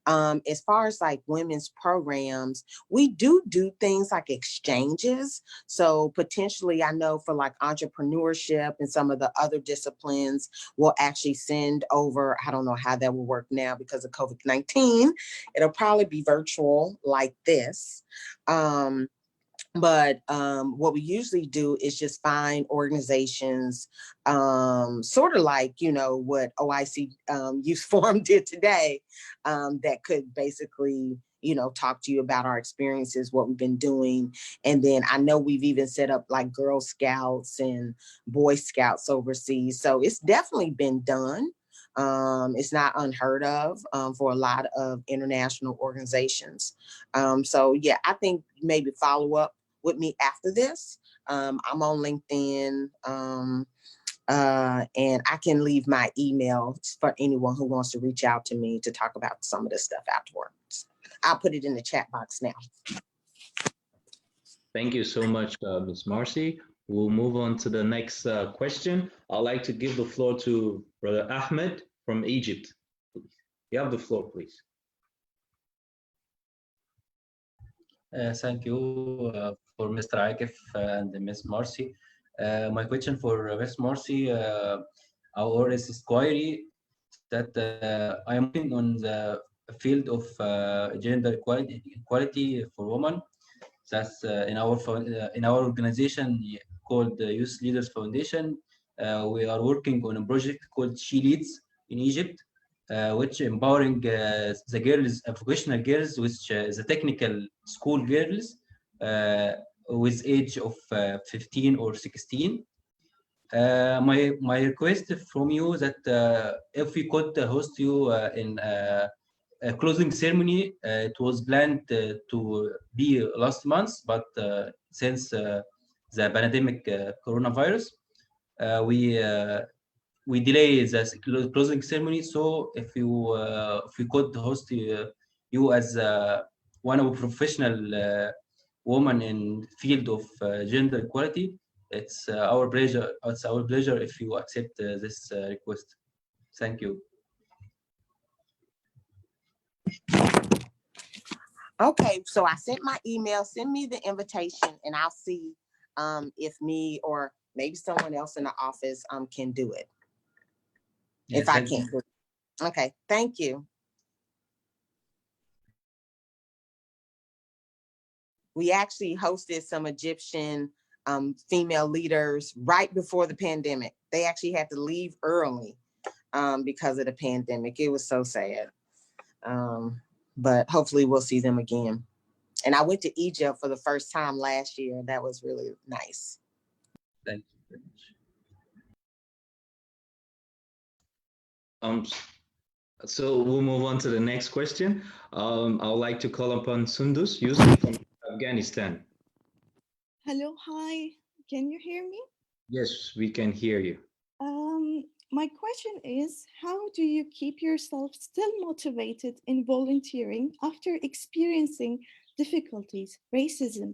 As far as like women's programs, we do things like exchanges. So potentially, I know for like entrepreneurship and some of the other disciplines, we'll actually send over, I don't know how that will work now because of COVID-19. It'll probably be virtual like this. But what we usually do is just find organizations, sort of like, you know, what OIC Youth Forum did today, that could basically, you know, talk to you about our experiences, what we've been doing. And then I know we've even set up like Girl Scouts and Boy Scouts overseas. So it's definitely been done. It's not unheard of for a lot of international organizations. So yeah, I think maybe follow up with me after this. I'm on LinkedIn, and I can leave my email for anyone who wants to reach out to me to talk about some of this stuff afterwards. I'll put it in the chat box now. Thank you so much, Ms. Marci. We'll move on to the next question. I'd like to give the floor to Brother Ahmed from Egypt. You have the floor, please. Thank you for Mr. Akif and Ms. Marci. My question for Ms. Marci, our query that I am working on the field of gender equality for women. That's in our organization called the Youth Leaders Foundation. We are working on a project called She Leads in Egypt, which empowering the girls, vocational girls, which is the technical school girls with age of 15 or 16. My request from you that if we could host you in a closing ceremony, it was planned to be last month, but since the pandemic coronavirus, we delay the closing ceremony. So if we could host you as one of professional women in field of gender equality, it's our pleasure. It's our pleasure if you accept this request. Thank you. Okay, so I sent my email. Send me the invitation, and I'll see if me or maybe someone else in the office can do it. Yeah, if I can. Okay, thank you. We actually hosted some Egyptian female leaders right before the pandemic. They actually had to leave early because of the pandemic. It was so sad. But hopefully we'll see them again. And I went to Egypt for the first time last year. That was really nice. Thank you very much. So we'll move on to the next question. I would like to call upon Sundus Yusuf from Afghanistan. Hello, hi. Can you hear me? Yes, we can hear you. My question is, how do you keep yourself still motivated in volunteering after experiencing difficulties, racism,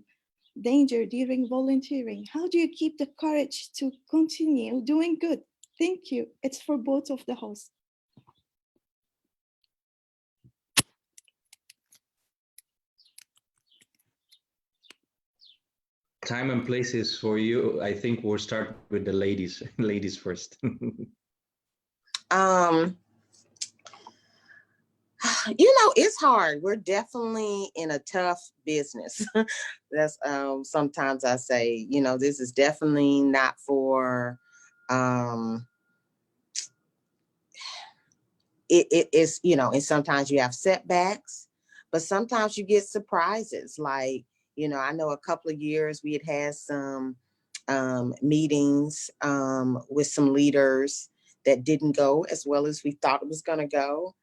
danger during volunteering? How do you keep the courage to continue doing good? Thank you. It's for both of the hosts. Time and places for you. I think we'll start with the ladies. Ladies first. You know, it's hard. We're definitely in a tough business. That's sometimes I say, you know, this is definitely not for it's, you know, and sometimes you have setbacks, but sometimes you get surprises. Like, you know, I know a couple of years we had some meetings with some leaders that didn't go as well as we thought it was going to go.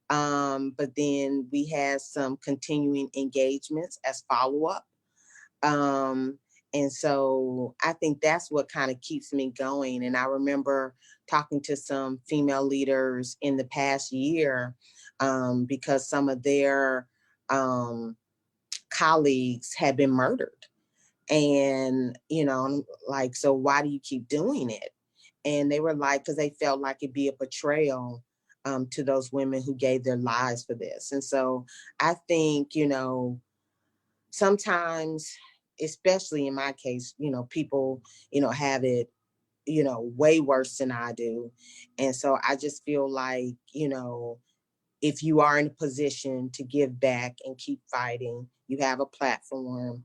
But then we had some continuing engagements as follow-up. And so I think that's what kind of keeps me going. And I remember talking to some female leaders in the past year because some of their colleagues had been murdered. And, you know, like, so why do you keep doing it? And they were like, because they felt like it'd be a betrayal to those women who gave their lives for this. And so I think, you know, sometimes, especially in my case, you know, people, you know, have it, you know, way worse than I do. And so I just feel like, you know, if you are in a position to give back and keep fighting, you have a platform,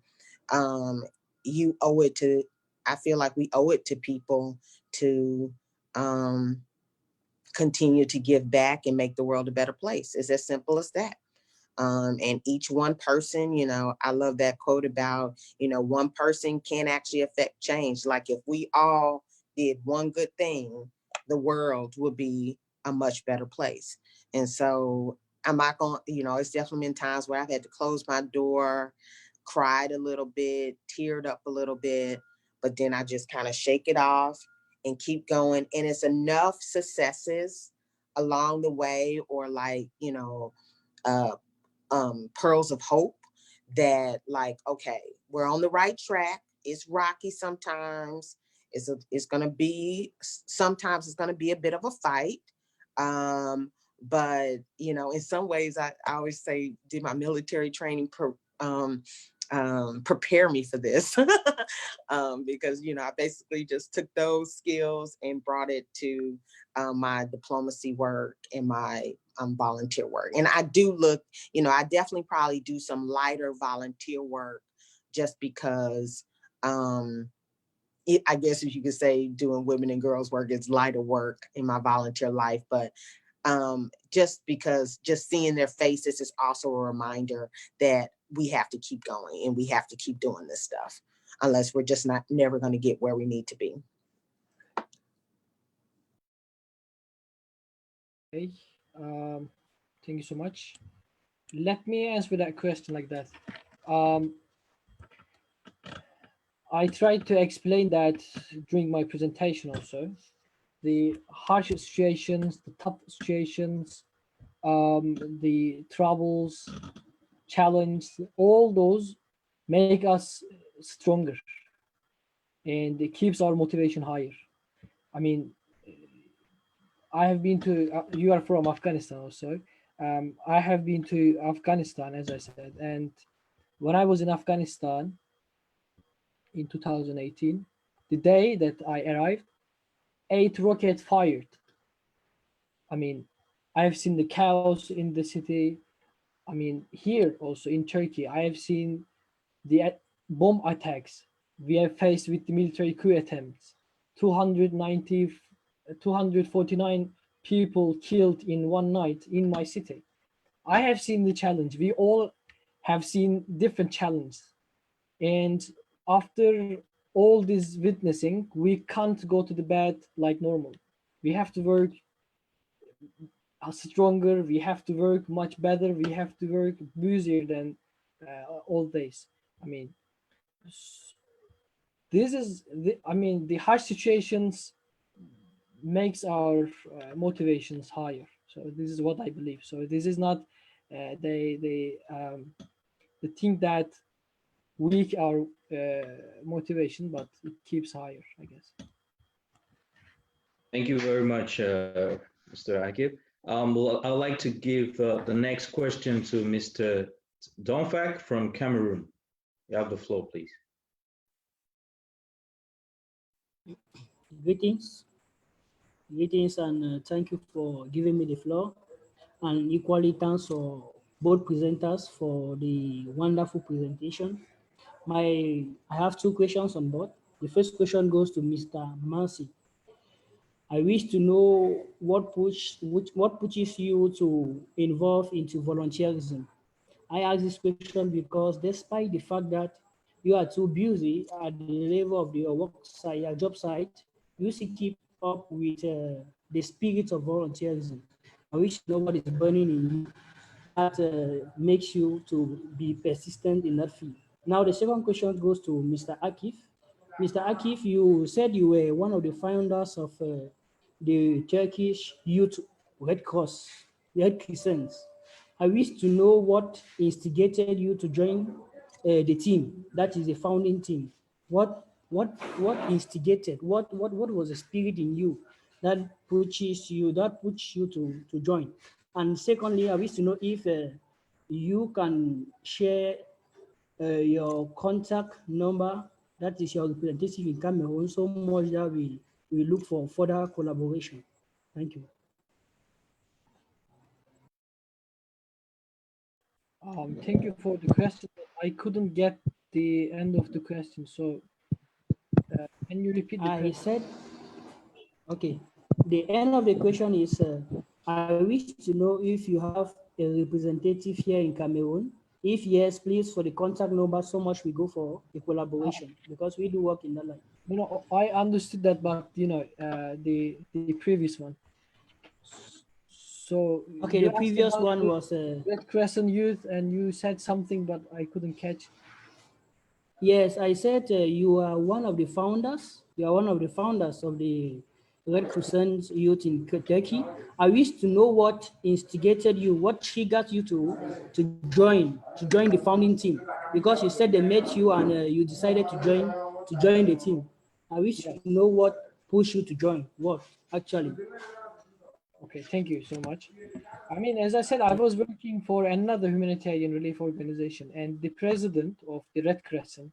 you owe it to, I feel like we owe it to people to continue to give back and make the world a better place. It's as simple as that. And each one person, you know, I love that quote about, you know, one person can actually affect change. Like if we all did one good thing, the world would be a much better place. And so I'm not going, you know, it's definitely been times where I've had to close my door, cried a little bit, teared up a little bit, but then I just kind of shake it off and keep going. And it's enough successes along the way, or like, you know, pearls of hope that like, okay, we're on the right track. It's rocky sometimes. It's going to be, sometimes it's going to be a bit of a fight. But, you know, in some ways, I always say, did my military training prepare me for this? Because, you know, I basically just took those skills and brought it to my diplomacy work and my volunteer work. And I do look, you know, I definitely probably do some lighter volunteer work just because I guess if you could say doing women and girls work is lighter work in my volunteer life, but just because just seeing their faces is also a reminder that we have to keep going and we have to keep doing this stuff, unless we're just never going to get where we need to be. Okay, thank you so much. Let me answer that question like that. I tried to explain that during my presentation also. The harsh situations, the tough situations, the troubles, challenge, all those make us stronger and it keeps our motivation higher. I mean, I have been to, you are from Afghanistan also. I have been to Afghanistan, as I said, and when I was in Afghanistan in 2018, the day that I arrived, 8 rockets fired. I mean, I have seen the chaos in the city. I mean, here also in Turkey, I have seen the bomb attacks we have faced with the military coup attempts. 249 people killed in one night in my city. I have seen the challenge. We all have seen different challenges. And after all this witnessing, we can't go to the bed like normal. We have to work stronger, we have to work much better, we have to work busier than all days. I mean, this is the harsh situations makes our motivations higher. So this is what I believe. So this is not the thing that weak our motivation, but it keeps higher, I guess. Thank you very much, Mr. Akif. Well, I'd like to give the next question to Mr. Donfak from Cameroon. You have the floor, please. Greetings, and thank you for giving me the floor. And equally thanks for both presenters for the wonderful presentation. I have 2 questions on board. The first question goes to Mr. Marci. I wish to know what pushes you to involve into volunteerism. I ask this question because despite the fact that you are too busy at the level of your work site, your job site, you still keep up with the spirit of volunteerism. I wish to know what is burning in you that makes you to be persistent in that field. Now, the second question goes to Mr. Akif. Mr. Akif, you said you were one of the founders of the Turkish Youth Red Cross, the Red Crescent. I wish to know what instigated you to join the team, that is the founding team. What instigated, what was the spirit in you that pushes you to join? And secondly, I wish to know if you can share your contact number, that is your representative in Cameroon, so much that we look for further collaboration. Thank you. Thank you for the question. I couldn't get the end of the question, so can you repeat the question? I said, okay, the end of the question is, I wish to know if you have a representative here in Cameroon. If yes, please, for the contact number, so much we go for a collaboration because we do work in that line. You know, I understood that, but you know, the previous one. So okay, you the previous one was Red Crescent Youth, and you said something, but I couldn't catch. Yes, I said you are one of the founders. You are one of the founders of the Red Crescent Youth in Turkey. I wish to know what instigated you, what triggered you to join the founding team, because you said they met you and you decided to join the team. I wish to know what pushed you to join. What actually? Okay, thank you so much. I mean, as I said, I was working for another humanitarian relief organization, and the president of the Red Crescent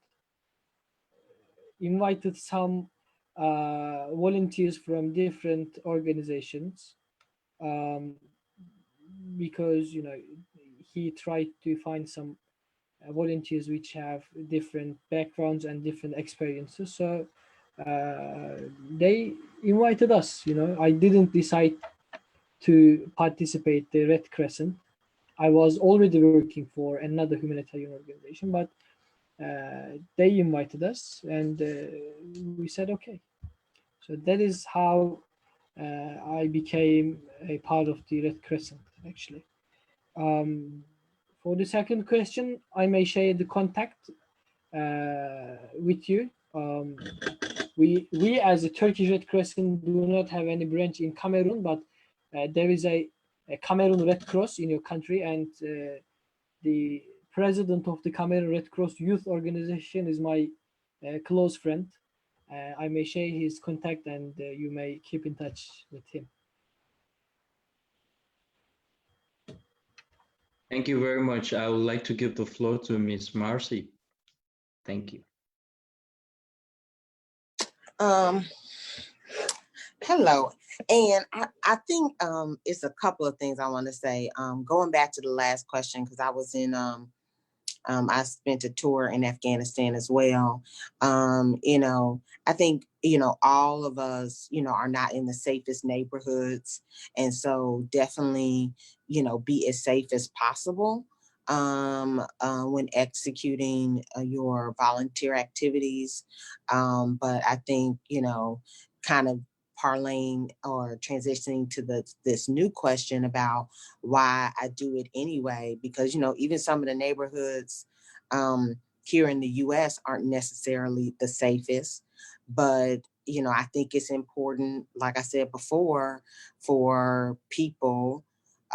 invited some volunteers from different organizations, um, because you know he tried to find some volunteers which have different backgrounds and different experiences. So they invited us. You know, I didn't decide to participate the Red Crescent. I was already working for another humanitarian organization, but they invited us, and we said okay. So that is how I became a part of the Red Crescent, actually. For the second question, I may share the contact with you. We as a Turkish Red Crescent do not have any branch in Cameroon, but there is a Cameroon Red Cross in your country, and the president of the Cameroon Red Cross Youth Organization is my close friend. I may share his contact, and you may keep in touch with him. Thank you very much. I would like to give the floor to Ms. Marci. Thank you. Hello, and I think it's a couple of things I want to say. Going back to the last question, because I was in I spent a tour in Afghanistan as well. You know, I think, you know, all of us, you know, are not in the safest neighborhoods. And so definitely, you know, be as safe as possible when executing your volunteer activities. But I think, you know, kind of parlaying or transitioning to this new question about why I do it anyway, because, you know, even some of the neighborhoods here in the US aren't necessarily the safest, but, you know, I think it's important, like I said before, for people,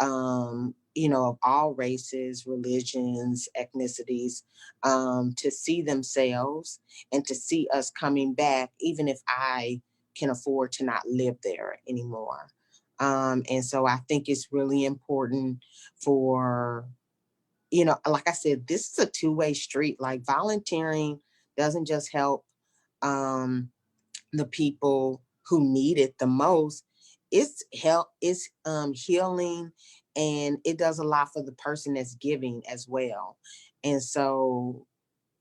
you know, of all races, religions, ethnicities, to see themselves and to see us coming back, even if I can afford to not live there anymore. And so I think it's really important for, you know, like I said, this is a two-way street. Like volunteering doesn't just help the people who need it the most. It's healing, and it does a lot for the person that's giving as well. And so,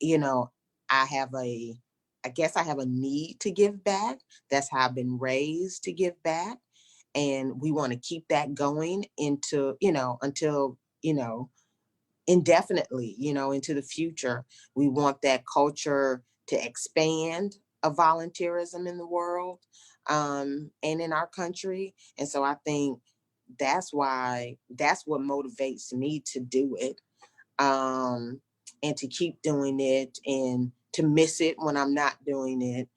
you know, I guess I have a need to give back. That's how I've been raised to give back. And we want to keep that going into, you know, until, you know, indefinitely, you know, into the future. We want that culture to expand of volunteerism in the world, and in our country. And so I think that's what motivates me to do it, and to keep doing it, and to miss it when I'm not doing it.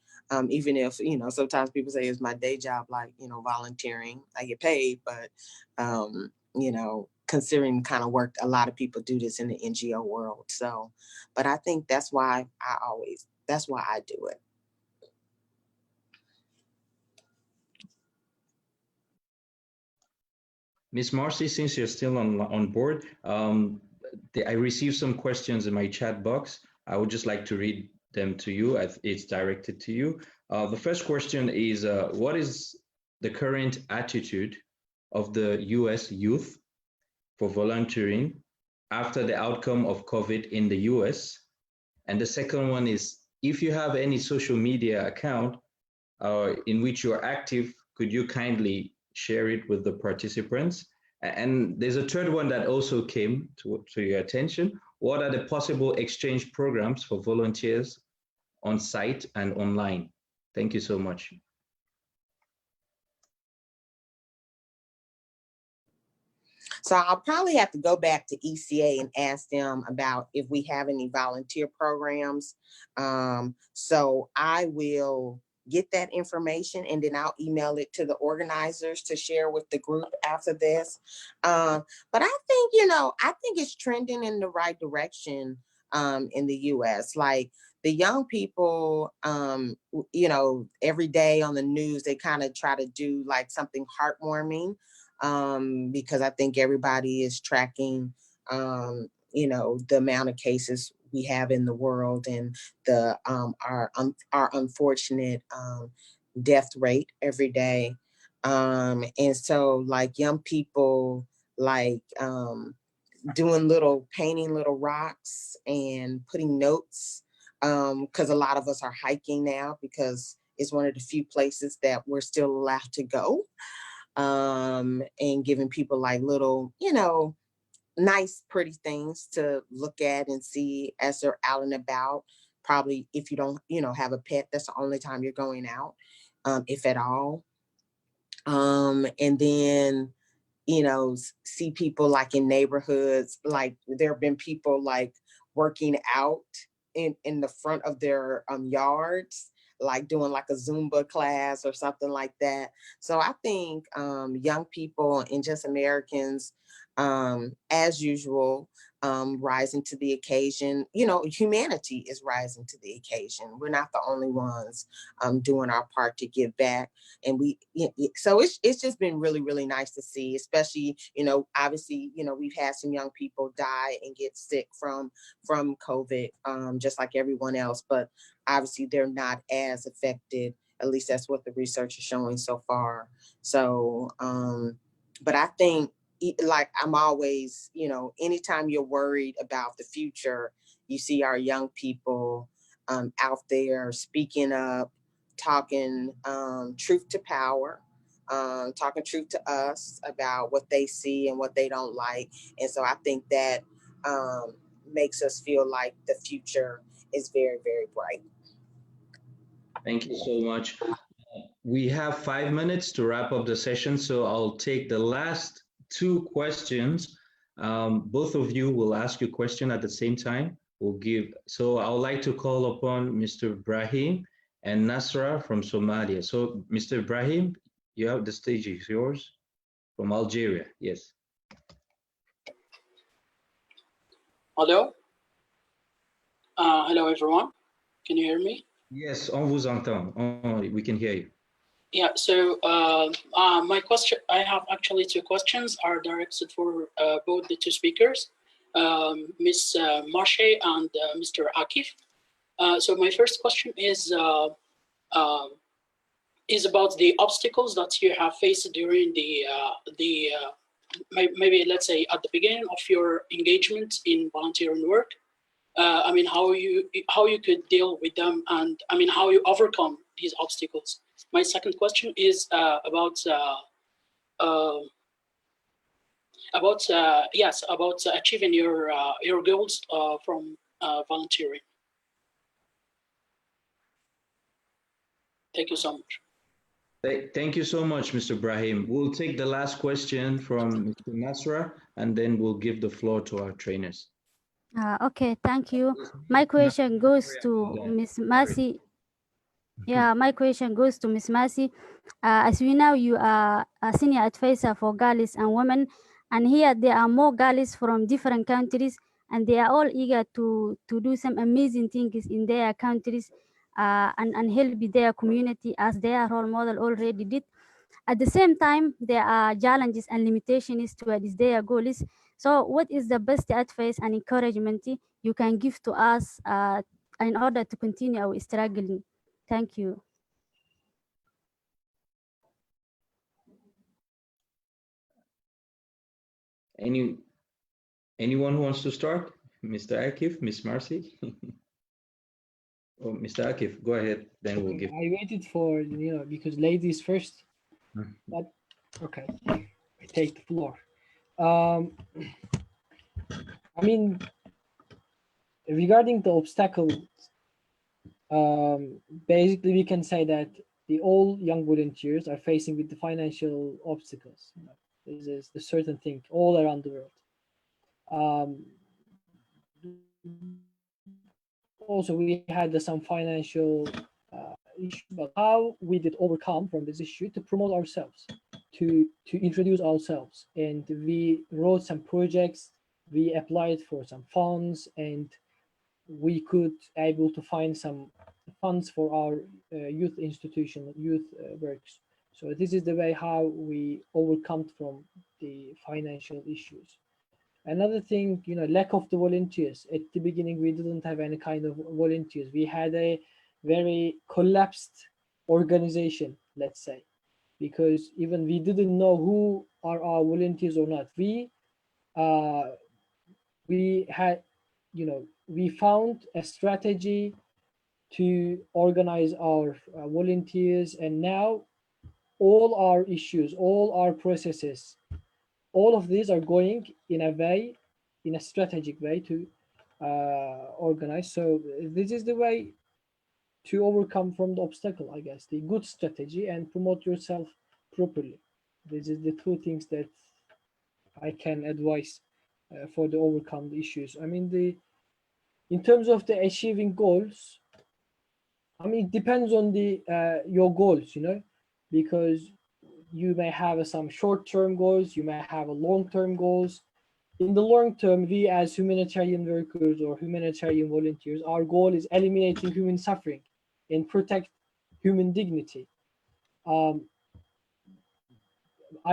Even if, you know, sometimes people say it's my day job, like, you know, volunteering, I get paid, but, you know, considering the kind of work a lot of people do this in the NGO world. So, but I think that's why I do it. Ms. Marci, since you're still on board, I received some questions in my chat box. I would just like to read them to you as it's directed to you. The first question is, what is the current attitude of the US youth for volunteering after the outcome of COVID in the US? And the second one is, if you have any social media account in which you're active, could you kindly share it with the participants? And there's a third one that also came to your attention. What are the possible exchange programs for volunteers on site and online? Thank you so much. So I'll probably have to go back to ECA and ask them about if we have any volunteer programs. So I will get that information, and then I'll email it to the organizers to share with the group after this. But I think, you know, I think it's trending in the right direction in the US. Like the young people, you know, every day on the news, they kind of try to do like something heartwarming, because I think everybody is tracking, you know, the amount of cases we have in the world, and the our unfortunate death rate every day. And so like young people, like painting little rocks and putting notes, because a lot of us are hiking now because it's one of the few places that we're still allowed to go, and giving people like little, you know, nice, pretty things to look at and see as they're out and about. Probably if you don't, you know, have a pet, that's the only time you're going out, if at all. And then, you know, see people like in neighborhoods, like there have been people like working out in the front of their yards, like doing like a Zumba class or something like that. So I think young people and just Americans, as usual, rising to the occasion. You know, humanity is rising to the occasion. We're not the only ones doing our part to give back. And so it's just been really, really nice to see, especially, you know, obviously, you know, we've had some young people die and get sick from COVID, just like everyone else, but obviously they're not as affected. At least that's what the research is showing so far. So, but I think, like I'm always, you know, anytime you're worried about the future, you see our young people out there speaking up, talking truth to power, talking truth to us about what they see and what they don't like. And so I think that makes us feel like the future is very, very bright. Thank you so much. We have 5 minutes to wrap up the session, so I'll take the last two questions. Both of you will ask your question at the same time. So I would like to call upon Mr. Ibrahim and Nasra from Somalia. So Mr. Ibrahim, the stage is yours, from Algeria. Yes. Hello. Hello, everyone. Can you hear me? Yes, on vous entend. We can hear you. Yeah, so my question, I have actually two questions are directed for both the two speakers, Ms. Marci and Mr. Akif. So my first question is about the obstacles that you have faced during maybe let's say at the beginning of your engagement in volunteering work. I mean, how you could deal with them, and I mean, how you overcome these obstacles. My second question is about about yes, about achieving your goals from volunteering. Thank you so much. Thank you so much, Mr. Brahim. We'll take the last question from Mr. Nasra, and then we'll give the floor to our trainers. Okay, thank you. My question goes to Ms. Marci. Yeah, my question goes to Ms. Marci. As we know, you are a senior advisor for girls and women, and here there are more girls from different countries, and they are all eager to do some amazing things in their countries and help their community as their role model already did. At the same time, there are challenges and limitations towards their goals. So what is the best advice and encouragement you can give to us in order to continue our struggling? Thank you. Anyone who wants to start? Mr. Akif, Ms. Marci? Oh, Mr. Akif, go ahead, then we'll give. I waited for, because ladies first, but okay, I take the floor. I mean, regarding the obstacles, basically we can say that all young volunteers are facing with the financial obstacles. This is the certain thing all around the world. Also, we had some financial issue, but how we did overcome from this issue to promote ourselves, to introduce ourselves, and we wrote some projects, we applied for some funds, and we could able to find some funds for our youth institution, youth works. So this is the way how we overcome from the financial issues. Another thing, lack of the volunteers. At the beginning, we didn't have any kind of volunteers. We had a very collapsed organization, let's say, because even we didn't know who are our volunteers or not. We had, we found a strategy to organize our volunteers, and now all our issues, all our processes, all of these are going in a strategic way to organize. So this is the way to overcome from the obstacle, I guess, the good strategy and promote yourself properly. This is the two things that I can advise for the overcome the issues. I mean, in terms of the achieving goals, I mean, it depends on the your goals, because you may have some short-term goals, you may have a long-term goals. In the long term, we as humanitarian workers or humanitarian volunteers, our goal is eliminating human suffering and protect human dignity. I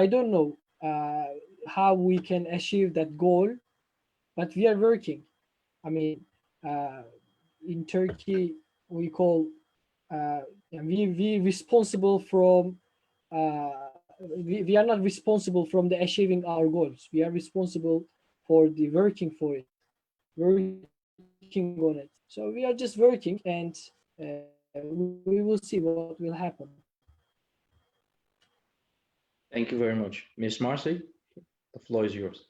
don't know how we can achieve that goal, but we are working. I mean, in Turkey, we call we responsible from we are not responsible from the achieving our goals. We are responsible for the working for it, working on it. So we are just working, and we will see what will happen. Thank you very much. Ms. Marci, the floor is yours.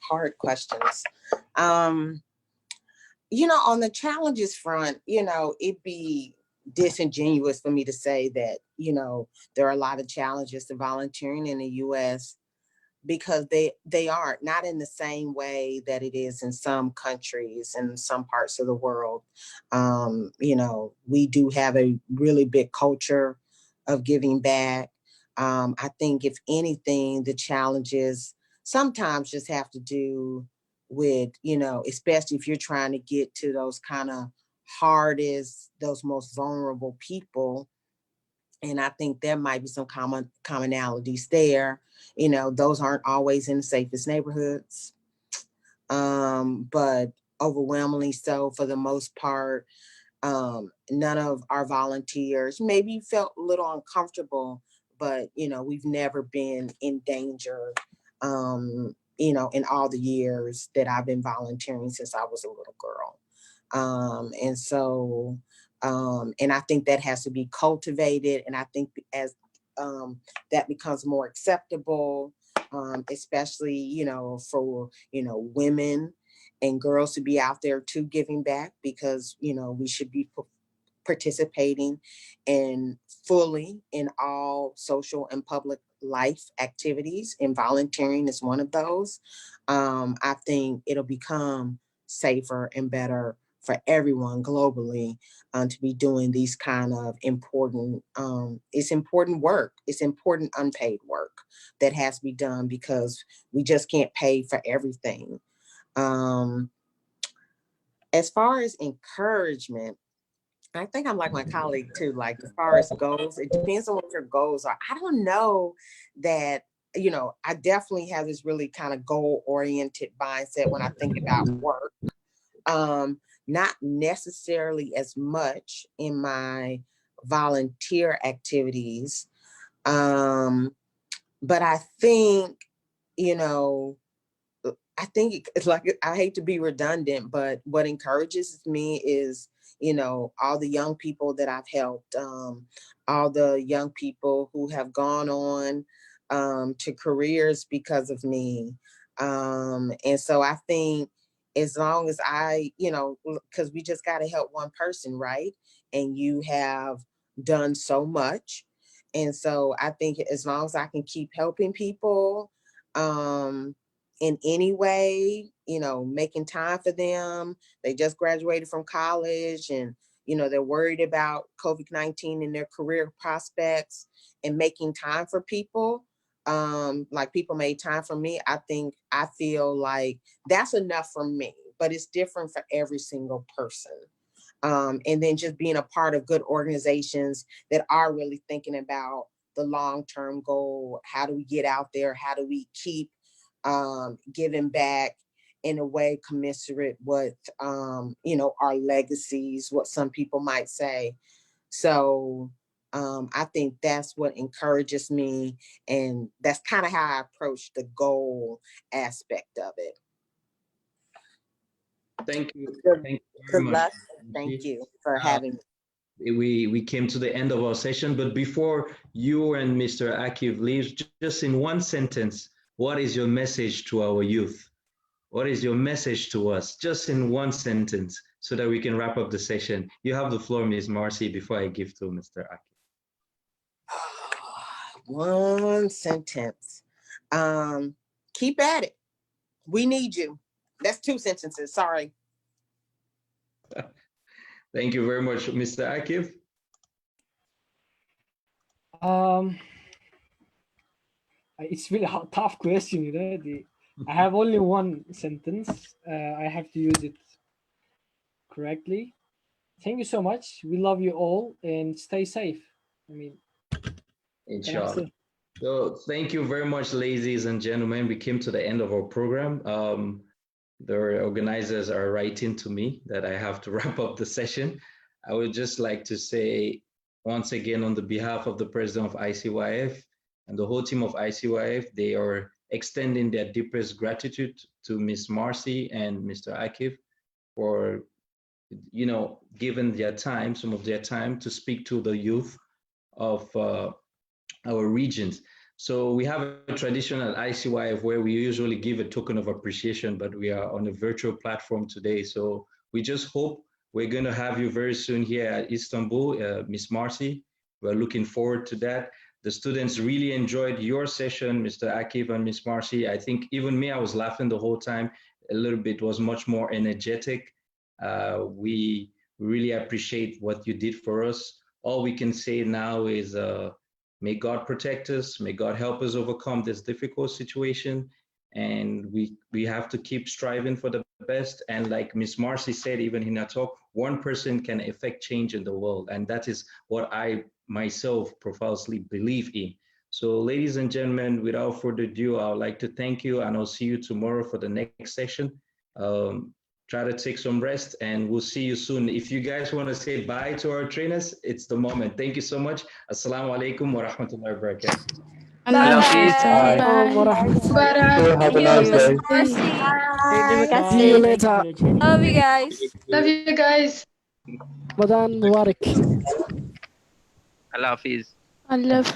Hard questions. On the challenges front, it'd be disingenuous for me to say that, there are a lot of challenges to volunteering in the US, because they aren't, not in the same way that it is in some countries and some parts of the world. We do have a really big culture of giving back. I think if anything, the challenges sometimes just have to do with, especially if you're trying to get to those kind of hardest, those most vulnerable people. And I think there might be some commonalities there. Those aren't always in the safest neighborhoods, but overwhelmingly so for the most part. None of our volunteers maybe felt a little uncomfortable, but we've never been in danger, in all the years that I've been volunteering since I was a little girl. And I think that has to be cultivated. And I think as that becomes more acceptable, especially, you know, for, you know, women and girls to be out there too giving back, because, you know, we should be participating in fully in all social and public life activities, and volunteering is one of those. I think it'll become safer and better for everyone globally to be doing these kind of important, it's important work. It's important unpaid work that has to be done, because we just can't pay for everything. As far as encouragement, I think I'm like my colleague too, like as far as goals, it depends on what your goals are. I don't know that, you know, I definitely have this really kind of goal-oriented mindset when I think about work. Not necessarily as much in my volunteer activities. But I think, you know, I think it's like, I hate to be redundant, but what encourages me is, you know, all the young people that I've helped, all the young people who have gone on to careers because of me. And so I think as long as I, you know, because we just got to help one person, right? And you have done so much. And so I think as long as I can keep helping people, in any way, you know, making time for them. They just graduated from college, and, you know, they're worried about COVID-19 and their career prospects, and making time for people. Like people made time for me. I feel like that's enough for me, but it's different for every single person. And then just being a part of good organizations that are really thinking about the long-term goal. How do we get out there? How do we keep giving back in a way commensurate with, you know, our legacies, what some people might say. So I think that's what encourages me. And that's kind of how I approach the goal aspect of it. Thank you. Good, Thank you very good much. luck. Thank you for having me. We came to the end of our session, but before you and Mr. Akif leave, just in one sentence, what is your message to our youth? What is your message to us? Just in one sentence, so that we can wrap up the session. You have the floor, Ms. Marci, before I give to Mr. Akif. One sentence. Keep at it. We need you. That's two sentences. Sorry. Thank you very much, Mr. Akif. It's really a tough question, you know. I have only one sentence. I have to use it correctly. Thank you so much. We love you all, and stay safe. I mean, inshallah. So thank you very much, ladies and gentlemen. We came to the end of our program. The organizers are writing to me that I have to wrap up the session. I would just like to say once again, on the behalf of the president of ICYF and the whole team of ICYF, they are extending their deepest gratitude to Ms. Marci and Mr. Akif for, you know, giving their time, some of their time, to speak to the youth of our regions. So we have a tradition at ICYF where we usually give a token of appreciation, but we are on a virtual platform today. So we just hope we're going to have you very soon here at Istanbul, Ms. Marci. We're looking forward to that. The students really enjoyed your session, Mr. Akif and Ms. Marci. I think even me, I was laughing the whole time. A little bit was much more energetic. We really appreciate what you did for us. All we can say now is may God protect us. May God help us overcome this difficult situation. And we have to keep striving for the best. And like Ms. Marci said, even in her talk, one person can affect change in the world. And that is what I myself profoundly believe in. So ladies and gentlemen, without further ado, I would like to thank you, and I'll see you tomorrow for the next session. Try to take some rest, and we'll see you soon. If you guys want to say bye to our trainers, it's the moment. Thank you so much. Assalamu alaikum wa rahmatullahi wa barakatuh. See you later. Love you guys. Love you guys. Ramadan Mubarak. Allah Hafiz. I love